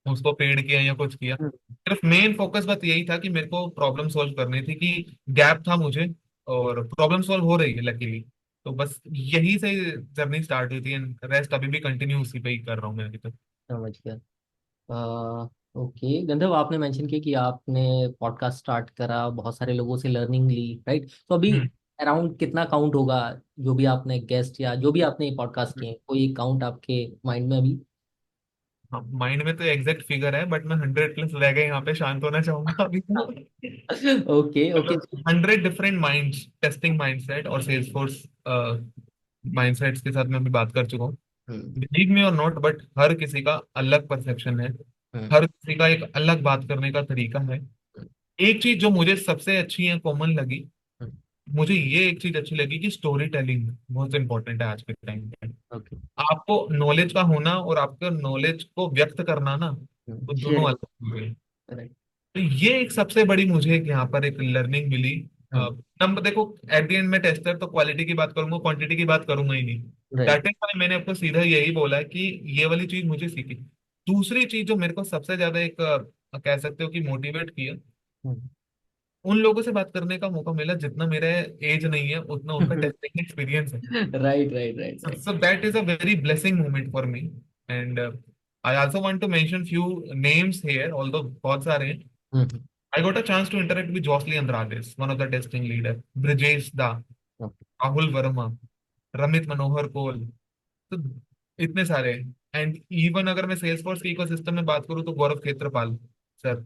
उसको पेड किया या कुछ किया। हम्म। सिर्फ मेन फोकस बस यही था कि मेरे को प्रॉब्लम सॉल्व करनी थी, कि गैप था मुझे, और प्रॉब्लम सॉल्व हो रही है लकीली। तो बस यही से जर्नी स्टार्ट हुई थी, एंड रेस्ट अभी भी कंटिन्यू उसी पे ही कर रहा हूँ मैं अभी तक। समझ गया। ओके गंधर्व, आपने मेंशन किया कि आपने पॉडकास्ट स्टार्ट करा, बहुत सारे लोगों से लर्निंग ली, राइट? तो अभी हम्म। अराउंड कितना काउंट होगा जो भी आपने गेस्ट या जो भी आपने पॉडकास्ट किए, कोई काउंट आपके माइंड में अभी? हाँ, माइंड में तो एग्जैक्ट फिगर है, बट मैं 100+ रह गए यहाँ पे शांत होना चाहूंगा अभी तो। Okay okay. मतलब 100 डिफरेंट माइंड्स, टेस्टिंग माइंडसेट और सेल्स फोर्स माइंडसेट्स के साथ मैं अभी बात कर चुका हूँ। हम्म। बिलीव मी और नॉट, बट हर किसी का अलग परसेप्शन है। हम्म। हर किसी का एक अलग बात करने का तरीका है। एक चीज जो मुझे सबसे अच्छी है, कॉमन लगी, हम्म। मुझे ये एक चीज अच्छी लगी कि स्टोरी टेलिंग बहुत इंपॉर्टेंट है आज के टाइम पे। ओके। आपको नॉलेज का होना और आपके नॉलेज को व्यक्त करना ना, वो दोनों शेयरिंग। अलग चीजें हैं। राइट। तो ये एक सबसे बड़ी मुझे यहाँ पर एक लर्निंग मिली। हम्म। नंबर देखो, एट द एंड में टेस्टर तो क्वालिटी की बात करूंगा, क्वांटिटी की बात करूंगा ही नहीं। राइट। दैट इज वाई मैंने आपको सीधा यही बोला है कि ये वाली चीज मुझे सीखी। दूसरी चीज जो मेरे को सबसे ज्यादा एक कह सकते हो कि मोटिवेट किया, उन लोगों से बात करने का मौका मिला जितना मेरा एज नहीं है उतना उनका टेस्टिंग एक्सपीरियंस है। Right right right right. So that is a very blessing moment for me. And I also want to mention few names here, although बहुत सारे हैं। हम्म। I got a chance to interact with Jocelyn Andrade, one of the testing leader, Brijesh Da, okay. Rahul Verma, रमित मनोहर कोल। तो इतने सारे। एंड इवन अगर मैं सेल्स फोर्स के इकोसिस्टम में बात करूँ तो गौरव खेत्रपाल सर,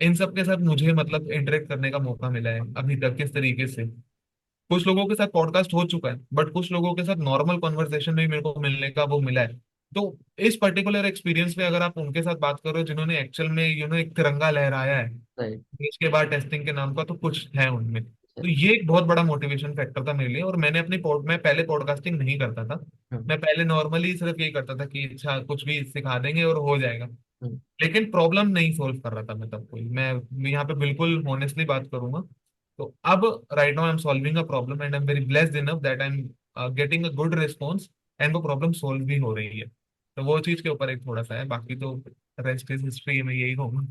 इन सब के साथ मुझे मतलब इंटरेक्ट करने का मौका मिला है अभी तक किस तरीके से। कुछ लोगों के साथ पॉडकास्ट हो चुका है, बट कुछ लोगों के साथ नॉर्मल कॉन्वर्सेशन में भी मेरे को मिलने का वो मिला है। तो इस पर्टिकुलर एक्सपीरियंस पे अगर आप उनके साथ बात करो जिन्होंने एक्चुअल में एक तिरंगा लहराया है राइट। देश के बाद टेस्टिंग के नाम का, तो कुछ है उनमें। तो ये एक बहुत बड़ा मोटिवेशन फैक्टर था मेरे लिए। और मैंने मैं पहले पॉडकास्टिंग नहीं करता था। हम्म। मैं पहले नॉर्मली सिर्फ यही करता था कि अच्छा कुछ भी सिखा देंगे और हो जाएगा। हम्म। लेकिन प्रॉब्लम नहीं सोल्व कर रहा था मैं तब कोई। मैं यहाँ पे बिल्कुल ऑनेस्टली बात करूंगा। तो अब right now I am solving a problem and I am very blessed enough that I am getting a good response, and वो प्रॉब्लम सोल्व भी हो रही है। तो वो चीज के ऊपर एक थोड़ा सा है, बाकी तो रेस्ट इज हिस्ट्री, मैं यही कहूंगा।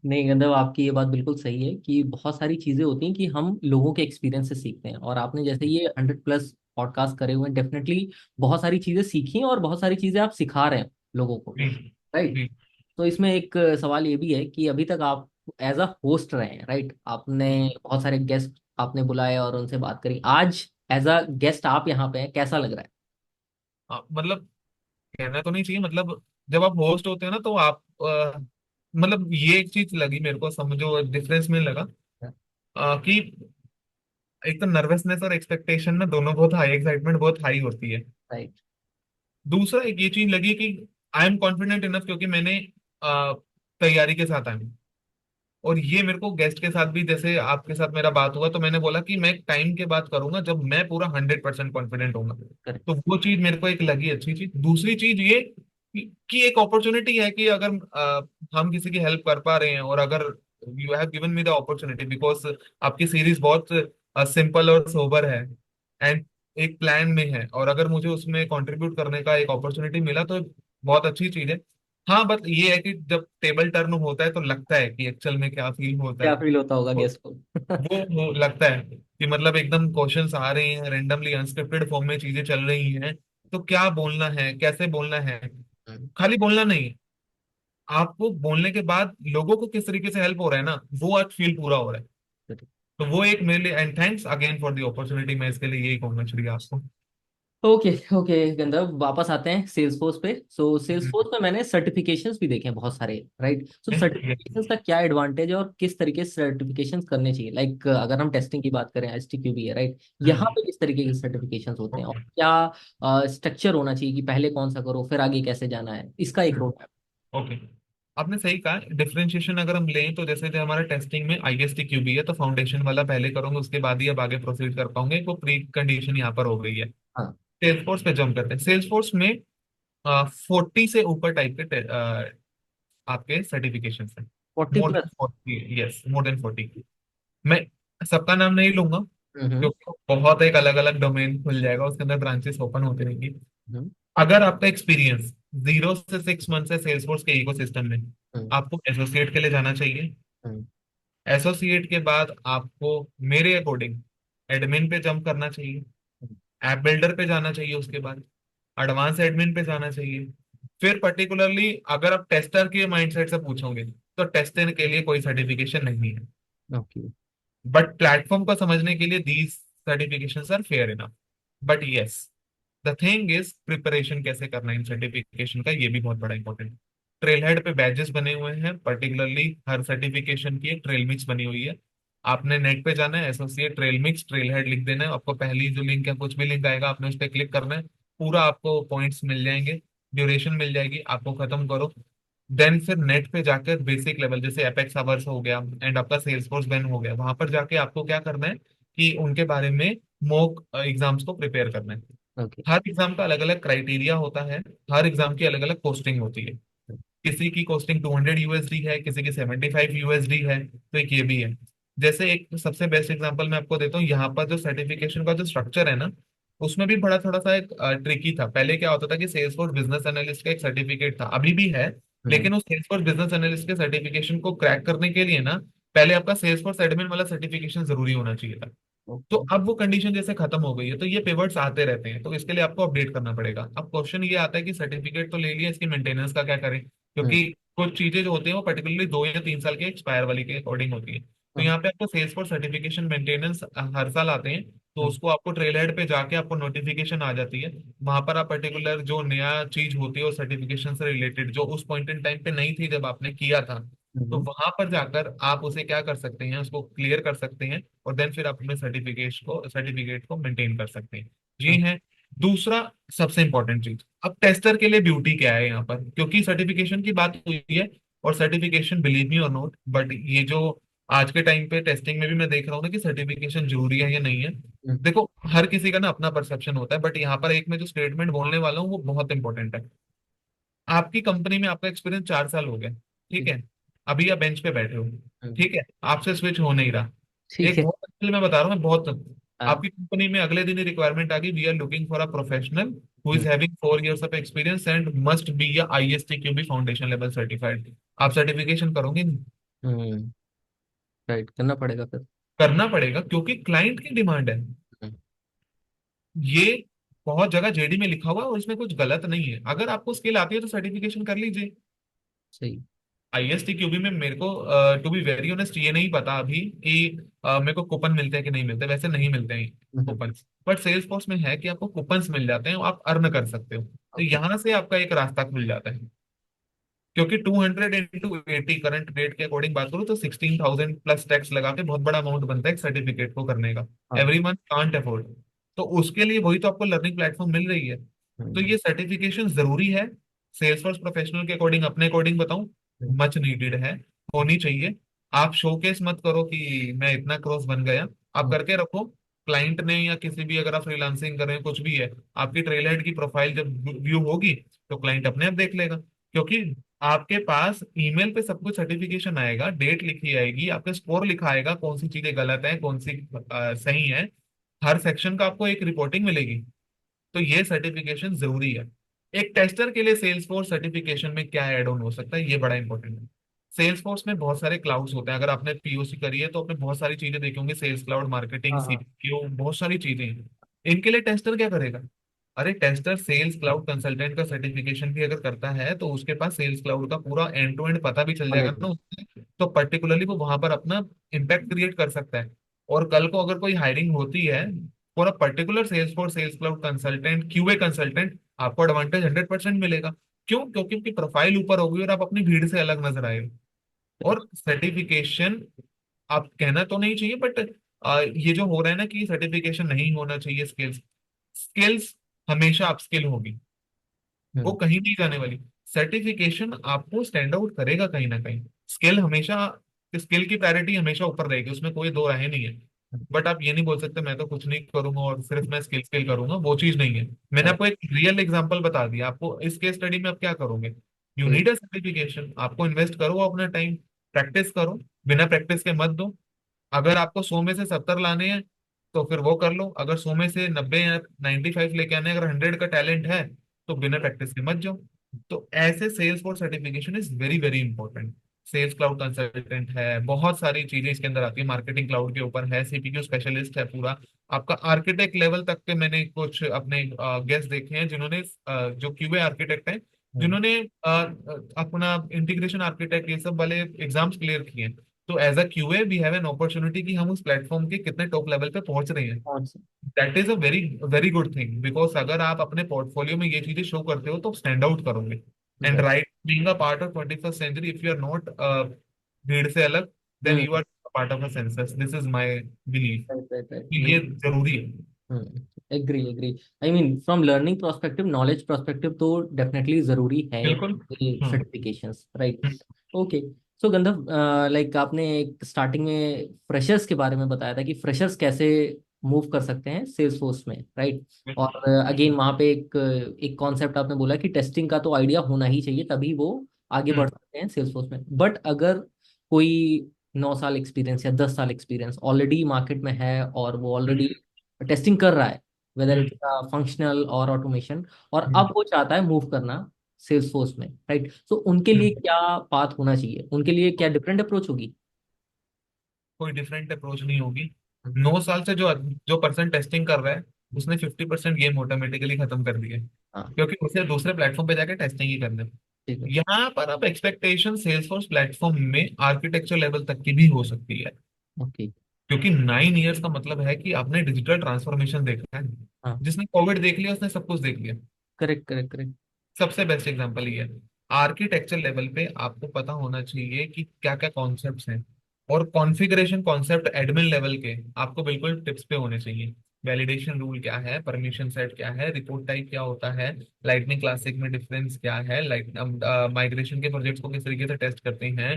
नहीं गंधर्व, आपकी ये बात बिल्कुल सही है कि बहुत सारी चीजें होती हैं कि हम लोगों के एक्सपीरियंस से सीखते हैं, और आपने जैसे ये 100+ पॉडकास्ट करे हुए हैं, डेफिनेटली बहुत सारी चीजें सीखी हैं और बहुत सारी चीजें आप सिखा रहे हैं लोगों को, जी। राइट? जी। तो इसमें एक सवाल ये भी है कि अभी तक आप एज अ होस्ट रहे हैं, राइट? आपने बहुत सारे गेस्ट आपने बुलाए और उनसे बात करी, आज एज अ गेस्ट आप यहाँ पे हैं, कैसा लग रहा मतलब कहना तो नहीं चाहिए, मतलब जब आप होस्ट होते हैं ना तो आप मतलब ये एक चीज लगी मेरे को, समझो डिफरेंस में लगा है? कि एक तो नर्वसनेस और एक्सपेक्टेशन ना दोनों बहुत हाई, एक्साइटमेंट बहुत हाई होती है। राइट। दूसरा एक ये चीज लगी कि आई एम कॉन्फिडेंट इनफ, क्योंकि मैंने तैयारी के साथ आया हूं। और ये मेरे को गेस्ट के साथ भी, जैसे आपके साथ मेरा बात हुआ तो मैंने बोला कि मैं एक टाइम के बाद करूंगा जब मैं पूरा 100% कॉन्फिडेंट होऊंगा। करेक्ट। तो वो चीज मेरे को एक लगी अच्छी चीज। दूसरी चीज ये कि एक अपॉर्चुनिटी है कि अगर हम किसी की हेल्प कर पा रहे हैं, और अगर you have given me the opportunity, because आपकी सीरीज बहुत सिंपल और सोबर है एंड एक प्लान में है, और अगर मुझे उसमें कंट्रीब्यूट करने का एक अपॉर्चुनिटी मिला तो बहुत अच्छी चीज है। हाँ, बट ये है कि जब टेबल टर्न होता है तो लगता है कि एक्चुअल में क्या फील होता है। क्या फील होता होगा वो गेस्ट को? वो लगता है कि मतलब एकदम क्वेश्चंस आ रहे हैं रेंडमली, अनस्क्रिप्टेड फॉर्म में चीजें चल रही हैं, तो क्या बोलना है, कैसे बोलना है। खाली बोलना नहीं, आपको बोलने के बाद लोगों को किस तरीके से हेल्प हो रहा है ना, वो आज फील पूरा हो रहा है। तो वो एक मेरे लिए, and thanks again for the opportunity, मैं इसके लिए यही कहूंगा श्री आपको। ओके ओके गंधर्व, वापस आते हैं सेल्सफोर्स पे। सो सेल्सफोर्स पे मैंने सर्टिफिकेशंस भी देखे हैं बहुत सारे, राइट? सो सर्टिफिकेशंस का क्या एडवांटेज है और किस तरीके से सर्टिफिकेशंस करने चाहिए? लाइक अगर हम टेस्टिंग की बात करें, STQB है, राइट? यहाँ पे किस तरीके के सर्टिफिकेशंस होते हैं और ओके। क्या स्ट्रक्चर होना चाहिए कि पहले कौन सा करो फिर आगे कैसे जाना है, इसका एक रोड मैप। ओके, आपने सही कहा। डिफरेंशिएशन अगर हम लें तो जैसे जो हमारा टेस्टिंग में ISTQB है, तो फाउंडेशन वाला पहले करूंगा, उसके बाद ही अब आगे प्रोसीड कर पाऊंगे, वो प्री कंडीशन यहाँ पर हो गई है। हाँ। सेल्सफोर्स पे जंप करते हैं। सेल्सफोर्स में 40 से ऊपर टाइप के आपके सर्टिफिकेशन है। 40 more than plus? 40, yes, more than 40। मैं सबका नाम नहीं लूंगा हम्म। क्योंकि बहुत एक अलग अलग डोमेन खुल जाएगा, उसके अंदर ब्रांचेस ओपन होते रहेंगी। अगर आपका एक्सपीरियंस 0 से 6 मंथ है सेल्सफोर्स के इकोसिस्टम में, हम्म। आपको एसोसिएट के लिए जाना चाहिए। हम्म। एसोसिएट के बाद आपको, मेरे अकॉर्डिंग, एडमिन पे जंप करना चाहिए। हम्म। ऐप बिल्डर पे जाना चाहिए, उसके बाद एडवांस एडमिन पे जाना चाहिए। फिर पर्टिकुलरली अगर आप टेस्टर के माइंडसेट से पूछोगे, तो टेस्टर के लिए कोई सर्टिफिकेशन नहीं है। ओके। बट प्लेटफॉर्म को समझने के लिए these certification are fair enough. But yes, the thing is preparation कैसे करना है इन सर्टिफिकेशन का, ये भी बहुत बड़ा इंपॉर्टेंट। ट्रेल हेड पे बैजेस बने हुए हैं, पर्टिकुलरली हर सर्टिफिकेशन की एक ट्रेल मिक्स बनी हुई है। आपने नेट पे जाना है, associate trail mix trail head लिख देना है, आपको पहली जो लिंक है, कुछ भी लिंक आएगा, आपने उस पर क्लिक करना है, पूरा आपको पॉइंट्स मिल जाएंगे, ड्यूरेशन मिल जाएगी, आपको खत्म करो। देन फिर नेट पे जाकर बेसिक लेवल जैसे एपेक्स आवर्स हो गया एंड आपका सेल्स फोर्स बैन हो गया, वहां पर जाके आपको क्या करना है कि उनके बारे में मॉक एग्जाम्स को प्रिपेयर करना है। ओके। हर एग्जाम का अलग अलग क्राइटेरिया होता है, हर एग्जाम की अलग अलग कोस्टिंग होती है। किसी की कॉस्टिंग 200 USD है, किसी की 75 USD है, तो एक ये भी है। जैसे एक सबसे बेस्ट एग्जांपल मैं आपको देता हूँ, यहाँ पर जो सर्टिफिकेशन का जो स्ट्रक्चर है ना, उसमें भी बड़ा थोड़ा सा एक ट्रिकी था। पहले क्या होता था कि सेल्सफोर्स बिजनेस एनालिस्ट का एक सर्टिफिकेट था, अभी भी है, हम्म। लेकिन उस सेल्सफोर्स बिजनेस एनालिस्ट के सर्टिफिकेशन को क्रैक करने के लिए ना, पहले आपका सेल्सफोर्स एडमिन वाला सर्टिफिकेशन जरूरी होना चाहिए था। तो ओके। अब वो कंडीशन जैसे खत्म हो गई है, तो ये पिवट्स आते रहते हैं, तो इसके लिए आपको अपडेट करना पड़ेगा। अब क्वेश्चन ये आता है कि सर्टिफिकेट तो ले लिया, इसकी मेंटेनेंस का क्या करें, हम्म। क्योंकि कुछ चीजें जो होती हैं वो पर्टिकुलरली 2 या 3 साल के एक्सपायर वाली के अकॉर्डिंग होती है। तो हाँ। यहाँ पे आपको सेल्स फॉर सर्टिफिकेशन मेंटेनेंस हर साल आते हैं, तो हम्म। उसको आपको ट्रेल हेड पे जाके आपको नोटिफिकेशन आ जाती है। वहां पर आप पर्टिकुलर जो नया चीज होती है और सर्टिफिकेशन से रिलेटेड जो उस पॉइंट इन टाइम पे नहीं थी जब आपने किया था, तो हम्म। वहां पर जाकर आप उसे क्या कर सकते हैं, उसको क्लियर कर सकते हैं, और देन फिर आप अपने सर्टिफिकेट को मेंटेन कर सकते हैं। ये हाँ। है दूसरा सबसे इंपॉर्टेंट चीज। अब टेस्टर के लिए ब्यूटी क्या है यहाँ पर, क्योंकि सर्टिफिकेशन की बात हुई है, और सर्टिफिकेशन बिलीव मी और नोट, बट ये जो आज के टाइम पे टेस्टिंग में भी मैं देख रहा हूँ ना कि सर्टिफिकेशन जरूरी है या नहीं है। हम्म। देखो, हर किसी का ना अपना परसेप्शन होता है, बट यहाँ पर एक मैं जो स्टेटमेंट बोलने वाला हूँ वो बहुत इंपॉर्टेंट है। आपकी कंपनी में आपका एक्सपीरियंस 4 साल हो गया, ठीक ठीक। है, अभी आप बेंच पे बैठे हो, हम्म। ठीक है, आपसे स्विच हो नहीं रहा। ठीक एक है। बहुत अच्छे मैं बता रहा हूँ, मैं बहुत, हाँ। आपकी कंपनी में अगले दिन ही रिक्वायरमेंट आ गई, we are looking for a professional who is hmm. Having 4 years of experience and must be a ISTQB foundation level certified. आप सर्टिफिकेशन करोगे नहीं? हम्म। राइट, करना पड़ेगा फिर। करना पड़ेगा, क्योंकि क्लाइंट की डिमांड है। हम्म। ये बहुत जगह जेडी में लिखा हुआ है और इसमें कुछ गलत नहीं है, अगर आपको स्किल आती है तो सर्टिफिकेशन कर लीजिए। सही। ISTQB में मेरे को टू बी वेरी ऑनेस्ट ये नहीं पता अभी कि मेरे को कूपन मिलते हैं कि नहीं मिलते, वैसे नहीं मिलते हैं हम्म। कूपन। बट सेल्स फोर्स में है कि आपको कूपन्स मिल जाते हैं और आप अर्न कर सकते हो, तो ओके। यहाँ से आपका एक रास्ता खुल जाता है। क्योंकि 200 × 80 करंट रेट के अकॉर्डिंग बात करूँ तो 16,000 प्लस टैक्स लगा के बहुत बड़ा अमाउंट बनता है सर्टिफिकेट को करने का। हाँ। Every month can't afford. तो उसके लिए वही तो आपको लर्निंग प्लेटफॉर्म मिल रही है। तो हम्म। ये सर्टिफिकेशन जरूरी है। सेल्सफोर्स प्रोफेशनल के अकॉर्डिंग, अपने अकॉर्डिंग बताऊं, हम्म। मच नीडेड है, होनी चाहिए। आप शोकेस मत करो कि मैं इतना क्रॉस बन गया, आप हम्म। करके रखो। क्लाइंट ने या किसी भी, अगर आप फ्रीलांसिंग कर रहे हैं कुछ भी है, आपकी ट्रेल हेड की प्रोफाइल जब व्यू होगी, तो क्लाइंट अपने आप देख लेगा। क्योंकि आपके पास ईमेल पे सब कुछ सर्टिफिकेशन आएगा, डेट लिखी आएगी, आपका स्कोर लिखा आएगा, कौन सी चीजें गलत है, कौन सी सही है, हर सेक्शन का आपको एक रिपोर्टिंग मिलेगी। तो ये सर्टिफिकेशन जरूरी है। एक टेस्टर के लिए सेल्स फोर्स सर्टिफिकेशन में क्या ऐड ऑन हो सकता है, ये बड़ा इंपॉर्टेंट है। सेल्स फोर्स में बहुत सारे क्लाउड्स होते हैं, अगर आपने POC करी है तो आपने बहुत सारी चीजें देखी होंगी, सेल्स क्लाउड, मार्केटिंग, हाँ। हाँ। CPQ, बहुत सारी चीजें हैं। इनके लिए टेस्टर क्या करेगा? अरे टेस्टर सेल्स क्लाउड कंसल्टेंट का सर्टिफिकेशन भी अगर करता है, तो उसके पास सेल्स क्लाउड का पूरा एंड टू एंड पता भी चल जाएगा नॉलेज है। ना उससे, तो पर्टिकुलरली वो वहां पर अपना इम्पैक्ट क्रिएट कर सकता है। और कल को अगर कोई हायरिंग होती है for a particular Salesforce sales cloud consultant, QA consultant, आपको एडवांटेज 100% मिलेगा। क्यों? क्योंकि उनकी प्रोफाइल ऊपर होगी और आप अपनी भीड़ से अलग नजर आए। और सर्टिफिकेशन, आप कहना तो नहीं चाहिए, बट ये जो हो रहा है ना कि सर्टिफिकेशन नहीं होना चाहिए, स्किल्स, स्किल्स हमेशा अपस्किल होगी, वो हम्म। कहीं नहीं जाने वाली। सर्टिफिकेशन आपको स्टैंड आउट करेगा कहीं ना कहीं। स्किल हमेशा, स्किल की प्रायोरिटी हमेशा ऊपर रहेगी, उसमें कोई दो राहें नहीं है। बट आप ये नहीं बोल सकते मैं तो कुछ नहीं करूंगा और सिर्फ मैं स्किल स्किल करूंगा, वो चीज नहीं है। मैंने राइट। आपको एक रियल एग्जांपल बता दिया, आपको इस केस स्टडी में आप क्या करोगे? यू सही। नीड अ सर्टिफिकेशन, आपको इन्वेस्ट करो अपना टाइम, प्रैक्टिस करो, बिना प्रैक्टिस के मत दो। अगर आपको 100 में से 70 लाने हैं, तो फिर वो कर लो। अगर 100 में से 90 या 95 लेके आने हैं, अगर 100 का टैलेंट है, तो बिना प्रैक्टिस के मत जाओ। तो ऐसे Salesforce certification is very very important. Sales cloud consultant है, बहुत सारी चीजें इसके अंदर आती है, मार्केटिंग क्लाउड के ऊपर है, सीपीक्यू स्पेशलिस्ट है पूरा। आपका आर्किटेक्ट लेवल तक के मैंने कुछ अपने गेस्ट देखे हैं जिन्होंने जो क्यूए आर्किटेक्ट हैं, हम्म, जिन्होंने अपना इंटीग्रेशन आर्किटेक्ट ये सब वाले एग्जाम्स क्लियर किए हैं। तो as a QA we have an opportunity कि हम उस प्लेटफॉर्म के कितने टॉप लेवल पे पहुंच रहे हैं। और से- that is a very very good thing, because अगर आप अपने पोर्टफोलियो में ये चीजें शो करते हो तो स्टैंड आउट करोगे। And right, right, being a part of 21st century, if you are not भीड़ से अलग, then hmm, you are part of a census. This is my belief right right right, कि ये जरूरी है। Agree agree. I mean from learning prospective, knowledge prospective तो डेफिनेटली जरूरी है बिल्कुल। ये hmm. Certifications, right. Hmm. Okay. So Gandharv, like आपने एक स्टार्टिंग में फ्रेशर्स के बारे में बताया था कि फ्रेशर्स कैसे मूव कर सकते हैं सेल्स फोर्स में, राइट। और अगेन वहाँ पे एक एक कॉन्सेप्ट आपने बोला कि टेस्टिंग का तो आइडिया होना ही चाहिए, तभी वो आगे बढ़ हम्म। सकते हैं सेल्स फोर्स में। बट अगर कोई 9 साल एक्सपीरियंस या 10 साल एक्सपीरियंस ऑलरेडी मार्केट में है और वो ऑलरेडी हम्म। टेस्टिंग कर रहा है, वेदर हम्म। इट फंक्शनल और ऑटोमेशन, और हम्म। अब वो चाहता है मूव करना सेल्स फोर्स में, राइट। सो उनके लिए हम्म। क्या पाथ होना चाहिए, उनके लिए क्या डिफरेंट अप्रोच होगी? कोई डिफरेंट अप्रोच नहीं होगी। हम्म, 9 साल से जो जो पर्सन टेस्टिंग कर रहा है, उसने 50% गेम ऑटोमेटिकली खत्म कर दिया है, हाँ, क्योंकि उसे दूसरे प्लेटफॉर्म पे जाके टेस्टिंग ही करना है। ठीक है। यहाँ पर अब एक्सपेक्टेशन सेल्सफोर्स प्लेटफॉर्म में आर्किटेक्चर लेवल तक की भी हो सकती है, ओके। क्योंकि 9 इयर्स का मतलब है कि आपने डिजिटल ट्रांसफॉर्मेशन देखा है। हाँ, जिसने कोविड देख लिया उसने सब कुछ देख लिया। Correct correct correct. सबसे बेस्ट एग्जांपल ये है। आर्किटेक्चर लेवल पे आपको पता होना चाहिए कि क्या क्या कॉन्सेप्ट्स हैं, और कॉन्फ़िगरेशन कॉन्सेप्ट एडमिन लेवल के आपको बिल्कुल टिप्स पे होने चाहिए। वैलिडेशन रूल क्या है, परमिशन सेट क्या है, रिपोर्ट टाइप क्या होता है, लाइटनिंग क्लासिक में डिफरेंस क्या है, लाइट माइग्रेशन के प्रोजेक्ट्स को किस तरीके से टेस्ट करते हैं।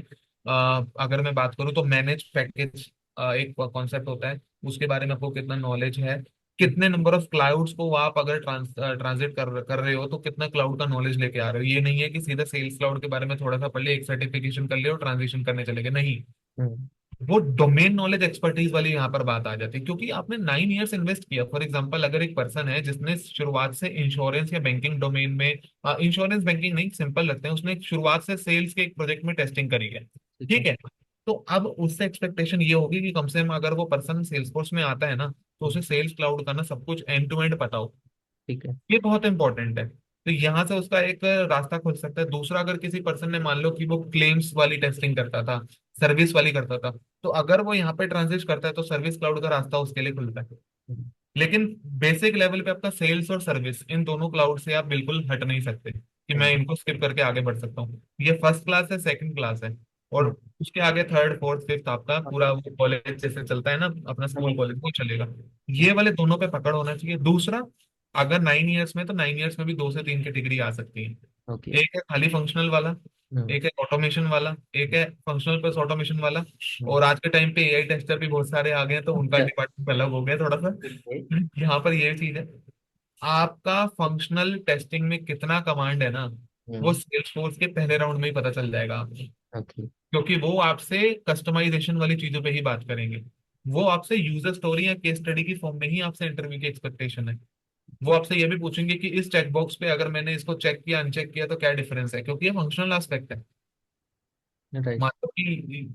अगर मैं बात करूँ तो मैनेज पैकेज एक कॉन्सेप्ट होता है, उसके बारे में आपको कितना नॉलेज है। कितने नंबर ऑफ क्लाउड्स को आप अगर ट्रांजिट कर रहे हो तो कितना क्लाउड का नॉलेज लेके आ रहे हो। ये नहीं है कि सीधा सेल्स क्लाउड के बारे में थोड़ा सा पढ़ लिया, एक सर्टिफिकेशन कर लिया और ट्रांजिशन करने चले गए, नहीं। हम्म, वो डोमेन नॉलेज एक्सपर्टीज वाली यहाँ पर बात आ जाती है, क्योंकि आपने 9 इयर्स इन्वेस्ट किया। फॉर एग्जांपल, अगर एक पर्सन है जिसने शुरुआत से इंश्योरेंस या बैंकिंग डोमेन में, इंश्योरेंस बैंकिंग नहीं, सिंपल रखते हैं, उसने शुरुआत से सेल्स के एक प्रोजेक्ट में टेस्टिंग करी है, ठीक है। ठीक है। तो अब उससे एक्सपेक्टेशन ये होगी कि कम से कम अगर वो पर्सन सेल्स फोर्स में आता है ना, तो उसे सेल्स क्लाउड का ना सब कुछ एंड टू एंड पता हो। ठीक है। ये बहुत इंपॉर्टेंट है। तो यहाँ से उसका एक रास्ता खुल सकता है। दूसरा, अगर किसी पर्सन ने मान लो कि वो क्लेम्स वाली टेस्टिंग करता था, सर्विस वाली करता था, तो अगर वो यहाँ पे ट्रांजिट करता है तो सर्विस क्लाउड का रास्ता उसके लिए खुलता है। हम्म, लेकिन बेसिक लेवल पे आपका सेल्स और सर्विस, इन दोनों क्लाउड से आप बिल्कुल हट नहीं सकते कि मैं हम्म, इनको स्किप करके आगे बढ़ सकता हूँ। ये फर्स्ट क्लास है, सेकंड क्लास है, और हम्म, उसके आगे थर्ड फोर्थ फिफ्थ आपका पूरा वो कॉलेज जैसे चलता है ना, अपना स्कूल हम्म, कॉलेज वो चलेगा। ये वाले दोनों पे पकड़ होना चाहिए। दूसरा, अगर 9 इयर्स में, तो 9 इयर्स में भी 2 से 3 कैटेगरी आ सकती है। ओके। एक है खाली फंक्शनल वाला, हम्म, एक है ऑटोमेशन वाला, एक है फंक्शनल प्लस ऑटोमेशन वाला। हम्म, और आज के टाइम पे एआई टेस्टर भी बहुत सारे आ गए हैं, तो उनका अच्छा, डिपार्टमेंट अलग हो गया थोड़ा सा। ठीक है। यहाँ पर ये चीज है, आपका फंक्शनल टेस्टिंग में कितना कमांड है ना, वो हम्म, सेल्स फोर्स के पहले राउंड में ही पता चल जाएगा आपको। ओके। क्योंकि वो आपसे कस्टमाइजेशन वाली चीजों पे ही बात करेंगे। वो आपसे यूजर स्टोरी या केस स्टडी की फॉर्म में ही आपसे इंटरव्यू की एक्सपेक्टेशन है। वो आपसे ये भी पूछेंगे कि इस चेकबॉक्स पे अगर मैंने इसको चेक किया अनचेक किया तो क्या डिफरेंस है, क्योंकि ये फंक्शनल एस्पेक्ट है। राइट। मान लो कि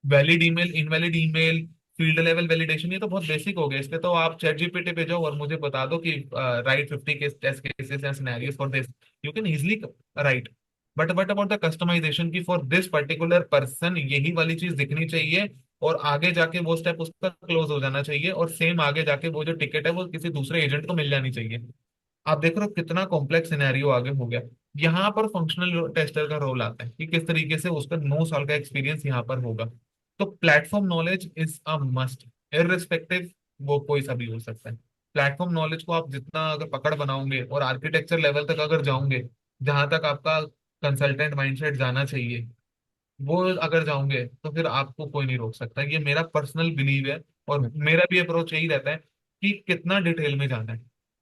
valid email, invalid email, field level validation, ये तो बहुत बेसिक हो गया। इस पे तो आप चैट जीपीटी पे जाओ और मुझे बता दो कि write 50 case test cases and scenarios for this, you can easily write. But what about the customization की फॉर दिस पर्टिकुलर पर्सन यही वाली चीज दिखनी चाहिए, और आगे जाके वो स्टेप उसका क्लोज हो जाना चाहिए, और सेम आगे जाके वो जो टिकट है वो किसी दूसरे एजेंट को मिल जानी चाहिए। आप देख रहे हो कितना कॉम्प्लेक्स सिनेरियो आगे हो गया। यहाँ पर फंक्शनल टेस्टर का रोल आता है कि किस तरीके से उसका 9 साल का एक्सपीरियंस यहाँ पर होगा। तो platform knowledge is a must, irrespective वो कोई सा भी हो सकता है। प्लेटफॉर्म नॉलेज को आप जितना अगर पकड़ बनाओगे और आर्किटेक्चर लेवल तक अगर जाओगे, जहां तक आपका कंसल्टेंट माइंडसेट जाना चाहिए, वो अगर जाओगे तो फिर आपको कोई नहीं रोक सकता। ये मेरा पर्सनल बिलीव है, और मेरा भी अप्रोच यही रहता है कि कितना डिटेल में जाना है।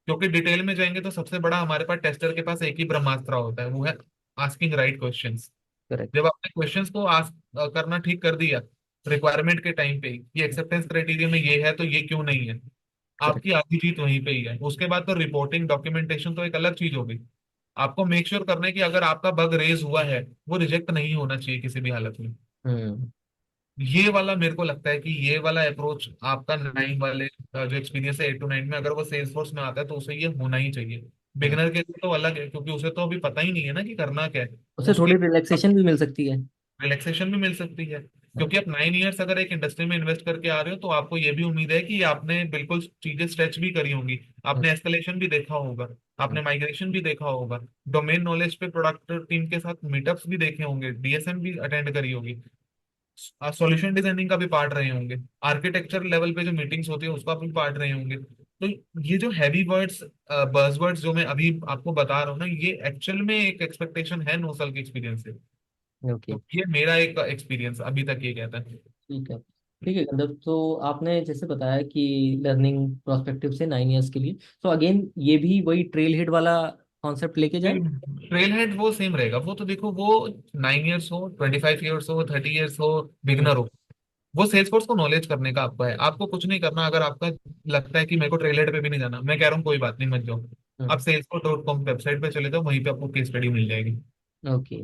क्योंकि डिटेल में जाएंगे तो सबसे बड़ा हमारे पास टेस्टर के पास एक ही ब्रह्मास्त्र होता है, वो है आस्किंग राइट क्वेश्चंस। करेक्ट। जब आपने क्वेश्चंस को आस्क करना ठीक कर दिया रिक्वायरमेंट के टाइम पे ही, कि एक्सेप्टेंस क्राइटेरिया में ये है तो ये क्यों नहीं है, करेक्ट। आपकी आधी जीत वहीं पे ही है। उसके बाद तो रिपोर्टिंग डॉक्यूमेंटेशन तो एक अलग चीज हो गई। आपको मेक श्योर करना है कि अगर आपका बग रेज हुआ है, वो रिजेक्ट नहीं होना चाहिए किसी भी हालत में। हम्म। ये वाला मेरे को लगता है कि ये वाला अप्रोच आपका 9 वाले जो एक्सपीरियंस है 8 to 9 में, अगर वो सेल्स फोर्स में आता है तो उसे ये होना ही चाहिए। हम्म। बिगनर के लिए तो अलग है, क्योंकि उसे तो अभी पता ही नहीं है ना कि करना क्या है। उससे उसके थोड़ी रिलैक्सेशन भी मिल सकती है। रिलैक्सेशन भी मिल सकती है, हाँ। क्योंकि आप 9 ईयर्स अगर एक इंडस्ट्री में इन्वेस्ट करके आ रहे हो, तो आपको ये भी उम्मीद है कि आपने बिल्कुल चीजें स्ट्रेच भी करी होंगी, हम्म। आपने एस्केलेशन भी देखा होगा, हम्म। आपने माइग्रेशन भी देखा होगा, डोमेन नॉलेज पे प्रोडक्ट टीम के साथ मीटअप्स भी देखे होंगे, डीएसएम भी अटेंड करी होगी, सॉल्यूशन डिजाइनिंग का भी पार्ट रहे होंगे, आर्किटेक्चर लेवल पे जो मीटिंग्स होती है उसका भी पार्ट रहे होंगे। तो ये जो हैवी वर्ड्स, बज़वर्ड्स जो मैं अभी आपको बता रहा हूँ ना, ये एक्चुअल में एक एक्सपेक्टेशन है 9 साल के एक्सपीरियंस से। ओके। तो ये मेरा एक एक्सपीरियंस अभी तक ये कहता है। ठीक है। ठीक है गंधर्व, तो आपने जैसे बताया कि लर्निंग प्रोस्पेक्टिव से 9 इयर्स के लिए, तो अगेन ये भी वही ट्रेल हेड वाला कॉन्सेप्ट लेके जाए। ट्रेल हेड वो सेम रहेगा, वो तो देखो वो 9 ईयर्स हो, 25 ईयर्स हो, 30 ईयर्स हो, हम्म। बिगनर हो, वो सेल्स फोर्स को नॉलेज करने का आपका है, आपको कुछ नहीं करना। अगर आपका लगता है कि मेरे को ट्रेल हेड पे भी नहीं जाना, मैं कह रहा हूँ कोई बात नहीं, मत जाओ। आप हम्म। salesforce.com वेबसाइट पे चले जाओ, वहीं पे आपको केस स्टडी मिल जाएगी। ओके।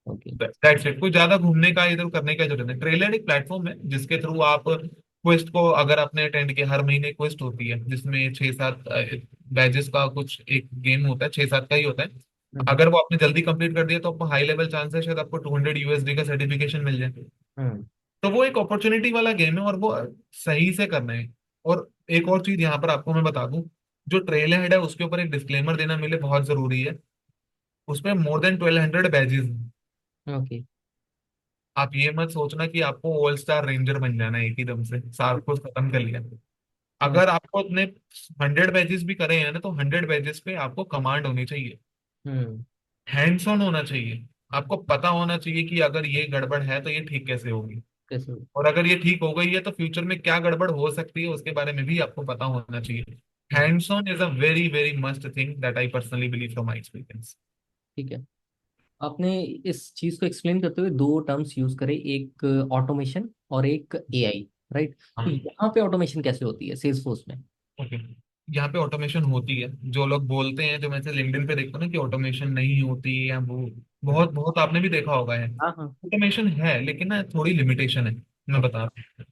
ओके। दैट्स इट, कोई ज्यादा घूमने का इधर करने का जरूरत नहीं। ट्रेलर एक प्लेटफॉर्म है जिसके थ्रू आप क्विस्ट को, अगर आपने अटेंड किया, हर महीने क्विस्ट होती है जिसमें 6-7 बैजेस का कुछ एक गेम होता है, 6-7 का ही होता है। हम्म। अगर वो आपने जल्दी कंप्लीट कर दिया तो आपको हाई लेवल चांस है शायद आपको 200 USD का सर्टिफिकेशन मिल जाए। हम्म। तो वो एक अपॉर्चुनिटी वाला गेम है, और वो सही से करना है। और एक और चीज यहाँ पर आपको मैं बता दूं, जो ट्रेल हेड है उसके ऊपर एक डिस्क्लेमर देना मेरे लिए बहुत जरूरी है। उसमें more than 1200 बैजेस। ओके। आप ये मत सोचना कि आपको ऑल स्टार रेंजर बन जाना है एक ही दम से, सारा कुछ खत्म कर लिया। हम्म। अगर आपको अपने 100 बैचेस भी करे हैं ना, तो 100 बैचेस पे आपको कमांड होनी चाहिए, हम्म। हैंड्स ऑन होना चाहिए। आपको पता होना चाहिए कि अगर ये गड़बड़ है तो ये ठीक कैसे होगी, कैसे? और अगर ये ठीक हो गई है तो फ्यूचर में क्या गड़बड़ हो सकती है उसके बारे में भी आपको पता होना चाहिए। Hmm. Hands on is a very very must thing that I personally believe from my experience. ठीक है। आपने इस चीज को एक्सप्लेन करते हुए दो टर्म्स यूज करे, एक ऑटोमेशन और एक एआई, राइट? तो यहाँ पे ऑटोमेशन कैसे होती है सेल्स फोर्स में? ओके, यहाँ पे ऑटोमेशन होती है। जो लोग बोलते हैं, जो मैं से लिंक्डइन पे देखता हूँ ना कि ऑटोमेशन नहीं होती है, या वो हम्म। बहुत बहुत आपने भी देखा होगा है। हाँ हाँ। ऑटोमेशन है, लेकिन ना थोड़ी लिमिटेशन है। मैं ओके। बता रहा हूँ।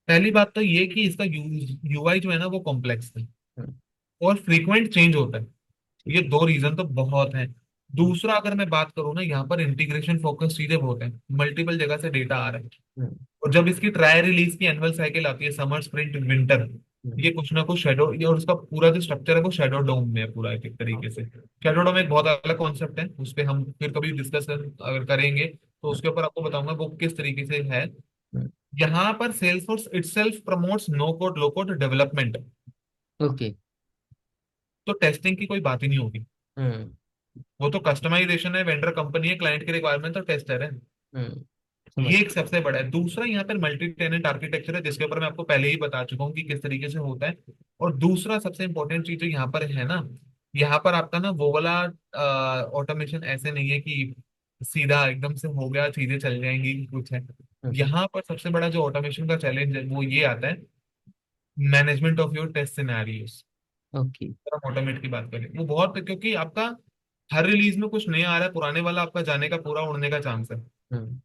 पहली बात तो ये कि इसका यूआई जो है ना वो कॉम्प्लेक्स है, हम्म। और फ्रीक्वेंट चेंज होता है। ठीक ये है। दो रीजन तो बहुत हैं। हम्म। दूसरा, अगर मैं बात करूँ ना, यहाँ पर इंटीग्रेशन फोकस चीजें बहुत है, मल्टीपल जगह से डेटा आ रहा है। हम्म। और जब इसकी ट्राई रिलीज की एनुअल साइकिल आती है, समर स्प्रिंट विंटर, हम्म। ये कुछ ना कुछ शेडो, ये और उसका पूरा जो स्ट्रक्चर है वो शेडो डोम में है पूरा, एक तरीके से। शेडो डोम एक बहुत अलग कॉन्सेप्ट है, उस पर हम फिर कभी डिस्कस अगर करेंगे तो उसके ऊपर आपको बताऊंगा वो किस तरीके से है। हम्म। यहाँ पर Salesforce itself promotes no code low code development. Okay. तो टेस्टिंग की कोई बात ही नहीं होगी। हम्म। वो तो कस्टमाइजेशन है, वेंडर कंपनी है, क्लाइंट की रिक्वायरमेंट तो टेस्टर है। हम्म। समझ। ये एक सबसे बड़ा है। दूसरा, यहाँ पर मल्टी टेनेंट आर्किटेक्चर है, जिसके ऊपर मैं आपको पहले ही बता चुका हूँ कि किस तरीके से होता है। और दूसरा सबसे इंपॉर्टेंट चीज जो यहाँ पर है ना, यहाँ पर आपका ना वो वाला ऑटोमेशन ऐसे नहीं है कि सीधा एकदम से हो गया चीजें चल जाएंगी, कुछ है। हम्म। यहाँ पर सबसे बड़ा जो ऑटोमेशन का चैलेंज है वो ये आता है, management of your test scenarios. Okay. अगर हम ऑटोमेट की बात करें, वो बहुत, क्योंकि आपका हर रिलीज में कुछ नया आ रहा है, पुराने वाला आपका जाने का पूरा उड़ने का चांस है। हम्म।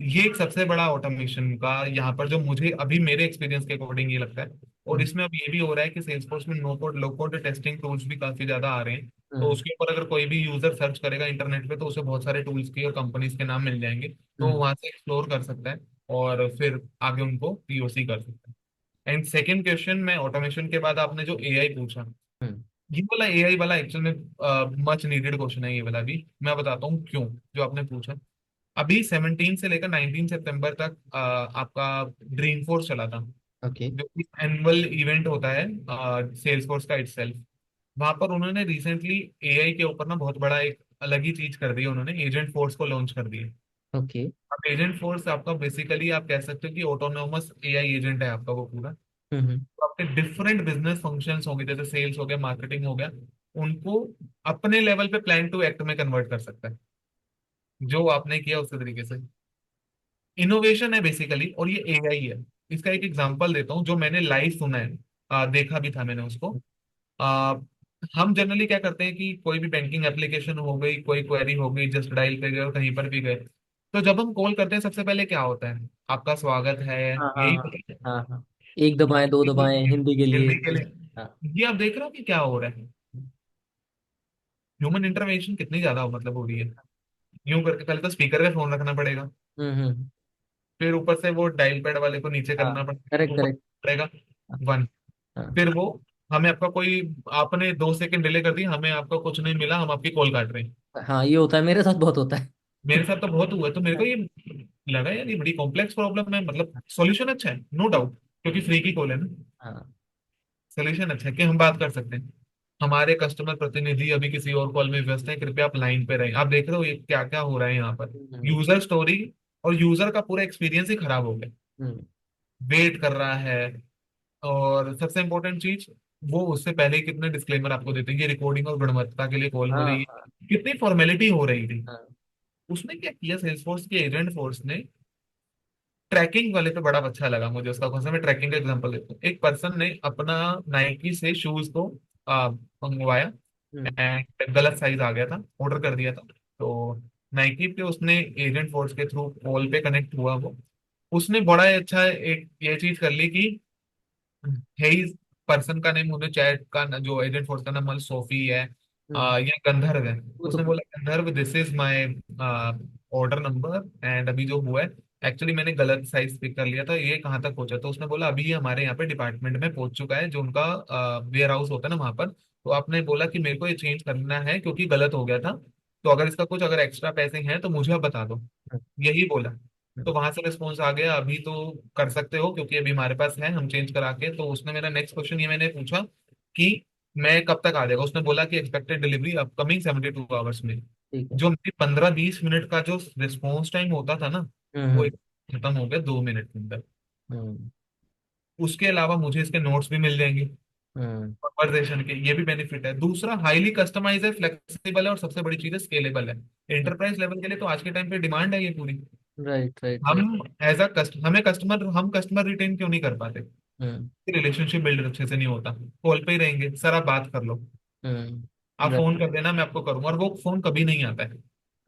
ये एक सबसे बड़ा ऑटोमेशन का यहाँ पर जो मुझे अभी मेरे एक्सपीरियंस के अकॉर्डिंग ये लगता है। और हम्म। इसमें अब ये भी हो रहा है कि सेल्सफोर्स में no code low code testing tools भी काफी ज्यादा आ रहे हैं। तो हम्म। उसके ऊपर अगर कोई भी यूजर सर्च करेगा इंटरनेट पे, तो उसे बहुत सारे टूल्स की और कंपनीज के नाम मिल जाएंगे, तो हम्म। वहां से एक्सप्लोर कर सकता है, और फिर आगे उनको पीओसी कर सकता है। एंड सेकेंड क्वेश्चन में ऑटोमेशन के बाद आपने जो एआई पूछा, हम्म। ये वाला एआई वाला एक्चुअल में मच नीडेड क्वेश्चन है, ये वाला भी मैं बताता हूँ क्यों। जो आपने पूछा, अभी 17 से लेकर 19 सितंबर तक आपका ड्रीम फोर्स चला था, ओके। जो कि एनुअल इवेंट होता है सेल्स फोर्स का इटसेल्फ। वहां पर उन्होंने रिसेंटली एआई के ऊपर ना बहुत बड़ा एक अलग ही चीज कर दी, उन्होंने एजेंट फोर्स को लॉन्च कर दिया। ओके। अब एजेंट फोर्स आपका बेसिकली आप कह सकते हो कि ऑटोनोमस एआई एजेंट है आपका वो पूरा। हम्म। तो आपके डिफरेंट बिजनेस फंक्शंस होंगे, जैसे सेल्स हो गया, मार्केटिंग हो गया, उनको अपने लेवल पे प्लान टू एक्ट में कन्वर्ट कर सकता है, जो आपने किया उसी तरीके से। इनोवेशन है बेसिकली, और ये एआई है। इसका एक एग्जांपल देता हूँ जो मैंने लाइव सुना है, देखा भी था मैंने उसको। हम जनरली क्या करते हैं कि कोई भी बैंकिंग एप्लीकेशन हो गई, कोई क्वेरी हो गई, जस्ट डायल पे गए और कहीं पर भी गए, तो जब हम कॉल करते हैं सबसे पहले क्या होता है, आपका स्वागत है, हाँ हाँ यही हाँ होता है। हाँ हाँ। एक दबाएं, दो दबाएं, हिंदी के लिए। हिंदी के हाँ। लिए ये आप देख रहे हो कि क्या हो रहा है, ह्यूमन इंटरवेंशन कितनी ज्यादा मतलब हो रही है। यूं करके पहले तो स्पीकर पे फोन रखना पड़ेगा, हम्म। फिर ऊपर से वो डायल पैड वाले को नीचे हाँ, करना पड़ेगा, करेक्ट ऊपर करेक्ट। पड़ेगा हाँ वन, हाँ। फिर वो हमें आपका कोई, आपने 2 सेकंड डिले कर दी, हमें आपका कुछ नहीं मिला, हम आपकी कॉल काट रहे हैं। हाँ, ये होता है, मेरे साथ बहुत होता है। मेरे साथ तो बहुत हुआ है, तो मेरे को हाँ ये लगा यार ये बड़ी कॉम्प्लेक्स प्रॉब्लम है, मतलब सॉल्यूशन अच्छा है नो डाउट, क्योंकि फ्री की कॉल है ना। हाँ। सॉल्यूशन अच्छा है कि हम बात कर सकते हैं, हमारे कस्टमर प्रतिनिधि अभी किसी और कॉल में व्यस्त है, कृपया आप लाइन पे रहें। आप देख रहे हो ये क्या क्या हो रहा है यहाँ पर, हम्म यूजर स्टोरी और यूजर का पूरा एक्सपीरियंस ही खराब हो गया, हम्म। वेट कर रहा है। और सबसे इंपॉर्टेंट चीज, वो उससे पहले ही कितने डिस्क्लेमर आपको देते हैं, ये रिकॉर्डिंग और गुणवत्ता के लिए कॉल हो हाँ रही हाँ है, कितनी फॉर्मेलिटी हो रही थी। हाँ। उसने क्या किया, सेल्सफोर्स के एजेंट फोर्स ने, ट्रैकिंग वाले पे बड़ा अच्छा लगा मुझे उसका कौन सा, मैं ट्रैकिंग का एग्जांपल देता हूँ। एक पर्सन ने अपना नाइकी से शूज को मंगवाया, हम्म एंड गलत साइज आ गया था, ऑर्डर कर दिया था। तो नाइकी पे उसने एजेंट फोर्स के थ्रू कॉल पे कनेक्ट हुआ, वो उसने बड़ा ही अच्छा एक ये चीज कर ली कि है ही, पर्सन का नेम, उन्हें चैट का जो एजेंट फोर्स का नाम मान लो सोफी है, हम्म। या गंधर्व है। वो तो उसने बोला गंधर्व this is my order number, and अभी जो हुआ है, एक्चुअली मैंने गलत साइज पिक कर लिया था, ये कहाँ तक पहुंचा, तो उसने बोला अभी ये हमारे यहाँ पे डिपार्टमेंट में पहुंच चुका है, जो उनका वेयर हाउस होता है ना वहां पर। तो आपने बोला कि मेरे को ये चेंज करना है क्योंकि गलत हो गया था, तो अगर इसका कुछ अगर एक्स्ट्रा पैसे हैं तो मुझे आप बता दो, यही बोला। तो वहां से रिस्पॉन्स आ गया, अभी तो कर सकते हो क्योंकि अभी हमारे पास है, हम चेंज करा के। तो उसने मेरा नेक्स्ट क्वेश्चन ये मैंने पूछा कि मैं कब तक आ जाएगा, उसने बोला कि एक्सपेक्टेड डिलीवरी अपकमिंग 72 आवर्स में। ठीक है। जो मेरी 15-20 मिनट का जो रिस्पॉन्स टाइम होता था ना, वो हम्म खत्म हो गया 2 मिनट के अंदर। हम्म उसके अलावा मुझे इसके नोट्स भी मिल जाएंगे हम्म। कन्वर्सेशन के, ये भी बेनिफिट है। दूसरा हाईली कस्टमाइज है, फ्लेक्सिबल है, और सबसे बड़ी चीज है स्केलेबल है। एंटरप्राइज लेवल के लिए तो आज के टाइम पे डिमांड है ये पूरी। राइट राइट हम राइट। एज अ हमें कस्टमर, हम कस्टमर रिटेन क्यों नहीं कर पाते, हम्म रिलेशनशिप बिल्ड अच्छे से नहीं होता, कॉल पे ही रहेंगे, सर आप बात कर लो, आप राइट। फोन कर देना मैं आपको करूंगा, और वो फोन कभी नहीं आता है।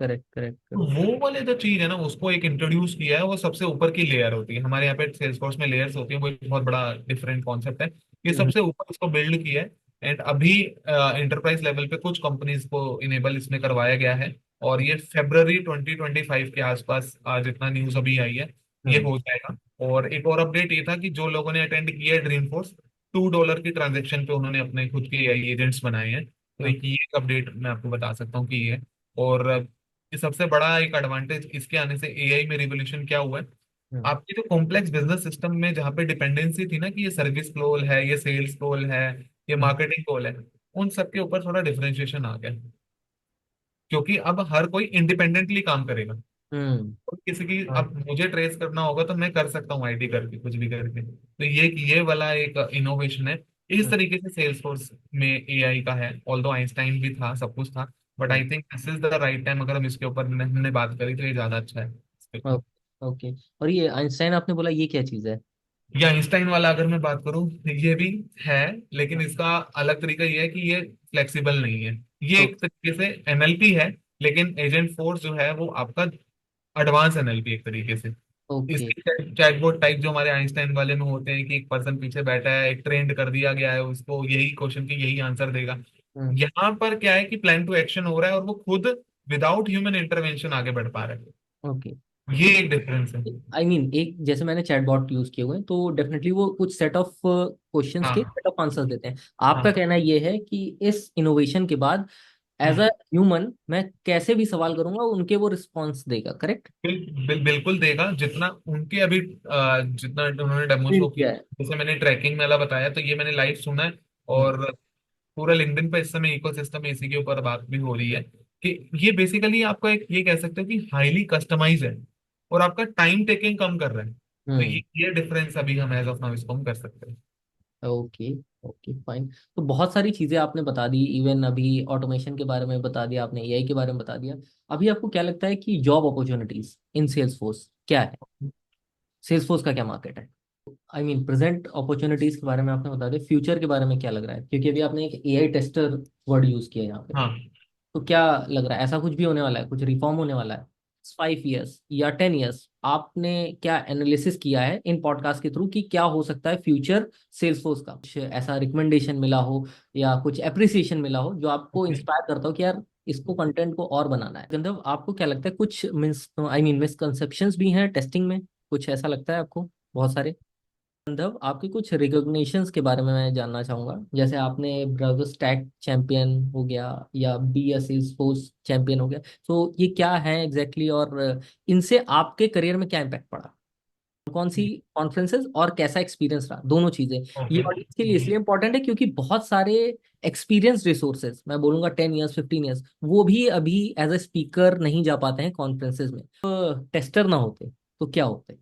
करेक्ट करेक्ट तो करेक्ट। वो वाले जो चीज है ना, उसको एक इंट्रोड्यूस किया है, वो सबसे ऊपर की लेयर होती है हमारे यहाँ पे सेल्सफोर्स में, लेयर्स होती है, वो एक बहुत बड़ा डिफरेंट कॉन्सेप्ट है। ये हम्म सबसे ऊपर इसको बिल्ड किया है, एंड अभी एंटरप्राइज लेवल पे कुछ कंपनीज को इनेबल इसमें करवाया गया है। और ये फेब्रवरी 2025 के आसपास, जितना न्यूज अभी आई है, ये हम्म हो जाएगा। और एक और अपडेट ये था कि जो लोगों ने अटेंड किया है ड्रीम फोर्स, $2 की ट्रांजेक्शन पे उन्होंने अपने खुद के एआई एजेंट्स बनाए हैं। तो हम्म एक ये एक अपडेट मैं आपको बता सकता हूँ कि ये है। और ये सबसे बड़ा एक एडवांटेज इसके आने से एआई में रिवोल्यूशन क्या हुआ है, हम्म आपकी जो कॉम्प्लेक्स बिजनेस सिस्टम में जहाँ पे डिपेंडेंसी थी ना कि ये सर्विस कॉल है, ये सेल्स कॉल है, ये हम्म मार्केटिंग कॉल है, उन सब के ऊपर थोड़ा डिफरेंशिएशन आ गया, क्योंकि अब हर कोई इंडिपेंडेंटली काम करेगा। हम्म। और किसी की हाँ। अब मुझे ट्रेस करना होगा तो मैं कर सकता हूँ आईडी करके, कुछ भी करके। तो ये वाला एक इनोवेशन है। इस हम्म तरीके से सेल्स फोर्स में एआई का है, ऑल्दो आइंस्टाइन भी था, सब कुछ था, but hmm. I think this is the right time, अगर हम इसके ऊपर हमने बात करी तो ये ज्यादा अच्छा है इसके ऊपर। Okay okay. और ये आइंस्टाइन आपने बोला, ये क्या चीज़ है? या आइंस्टाइन वाला अगर मैं बात करूं, ये भी है, लेकिन इसका अलग तरीका ये है कि ये फ्लेक्सिबल नहीं है, ये ओ- एक तरीके से एनएलपी है, लेकिन एजेंट फोर्स जो है वो आपका एडवांस एनएलपी एक तरीके से। ओके। इसके चैटबॉट टाइप जो हमारे आइंस्टाइन वाले में होते हैं कि एक पर्सन पीछे बैठा है, एक ट्रेंड कर दिया गया है उसको, यही क्वेश्चन की यही आंसर देगा। हम्म। यहाँ पर क्या है कि प्लान टू एक्शन हो रहा है, और वो खुद विदाउट ह्यूमन इंटरवेंशन आगे बढ़ पा रहा ओके। है, ये एक डिफरेंस है। आई मीन एक, जैसे मैंने चैटबॉट यूज किए हुए हैं, तो डेफिनेटली वो कुछ सेट ऑफ क्वेश्चंस के हाँ सेट ऑफ आंसर्स देते हैं। आपका हाँ, कहना ये है कि इस इनोवेशन के बाद एज अ हम्म, ह्यूमन मैं कैसे भी सवाल करूंगा, उनके वो रिस्पॉन्स देगा, करेक्ट? बिल्कुल देगा, जितना उनके अभी जितना उन्होंने डेमो शो बिल्ड किया, किया है। जैसे मैंने ट्रैकिंग वाला बताया, तो ये मैंने लाइव सुना है। हम्म और पूरा लिंक्डइन पे इस समय इकोसिस्टम में इसी के ऊपर बात भी हो रही है कि ये बेसिकली आपका एक ये कह सकते हो कि हाईली कस्टमाइज है, और आपका टाइम टेकिंग कम कर रहा है। तो हम्म। ये डिफरेंस अभी हम एज ऑफ नाउ इसको हम कर सकते हैं। Okay okay fine. तो बहुत सारी चीजें आपने बता दी, इवन अभी ऑटोमेशन के बारे में बता दिया आपने, एआई के बारे में बता दिया। अभी आपको क्या लगता है कि job opportunities in Salesforce क्या है? सेल्स फोर्स का क्या मार्केट है? आई मीन प्रेजेंट अपॉर्चुनिटीज के बारे में आपने बता दिया, फ्यूचर के बारे में क्या लग रहा है, क्योंकि अभी आपने एक एआई टेस्टर वर्ड यूज किया है यहाँ पे, हाँ। तो क्या लग रहा है ऐसा कुछ भी होने वाला है, कुछ रिफॉर्म होने वाला है 5 इयर्स या 10 इयर्स? आपने क्या एनालिसिस किया है इन पॉडकास्ट के थ्रू कि क्या हो सकता है फ्यूचर सेल्सफोर्स का? कुछ ऐसा रिकमेंडेशन मिला हो या कुछ अप्रिसिएशन मिला हो जो आपको ओके। इंस्पायर करता हो कि यार इसको कंटेंट को और बनाना है? गंधर्व, आपको क्या लगता है, कुछ मिस आई मीन मिसकंसेप्शंस भी हैं टेस्टिंग में, कुछ ऐसा लगता है आपको? बहुत सारे। संदर्भ, आपके कुछ रिकॉग्निशंस के बारे में मैं जानना चाहूंगा। जैसे आपने ब्राउज़र स्टैक चैंपियन हो गया या BSS फोर्स चैंपियन हो गया, तो ये क्या है एग्जैक्टली और इनसे आपके करियर में क्या इम्पैक्ट पड़ा? कौन सी कॉन्फ्रेंसेस और कैसा एक्सपीरियंस रहा, दोनों चीजें। ये ओके। ऑडियंस के लिए इसलिए इंपॉर्टेंट है क्योंकि बहुत सारे एक्सपीरियंस रिसोर्सेज, मैं बोलूंगा 10 इयर्स 15 इयर्स, वो भी अभी एज अ स्पीकर नहीं जा पाते हैं कॉन्फ्रेंसेज में। तो टेस्टर ना होते तो क्या होते?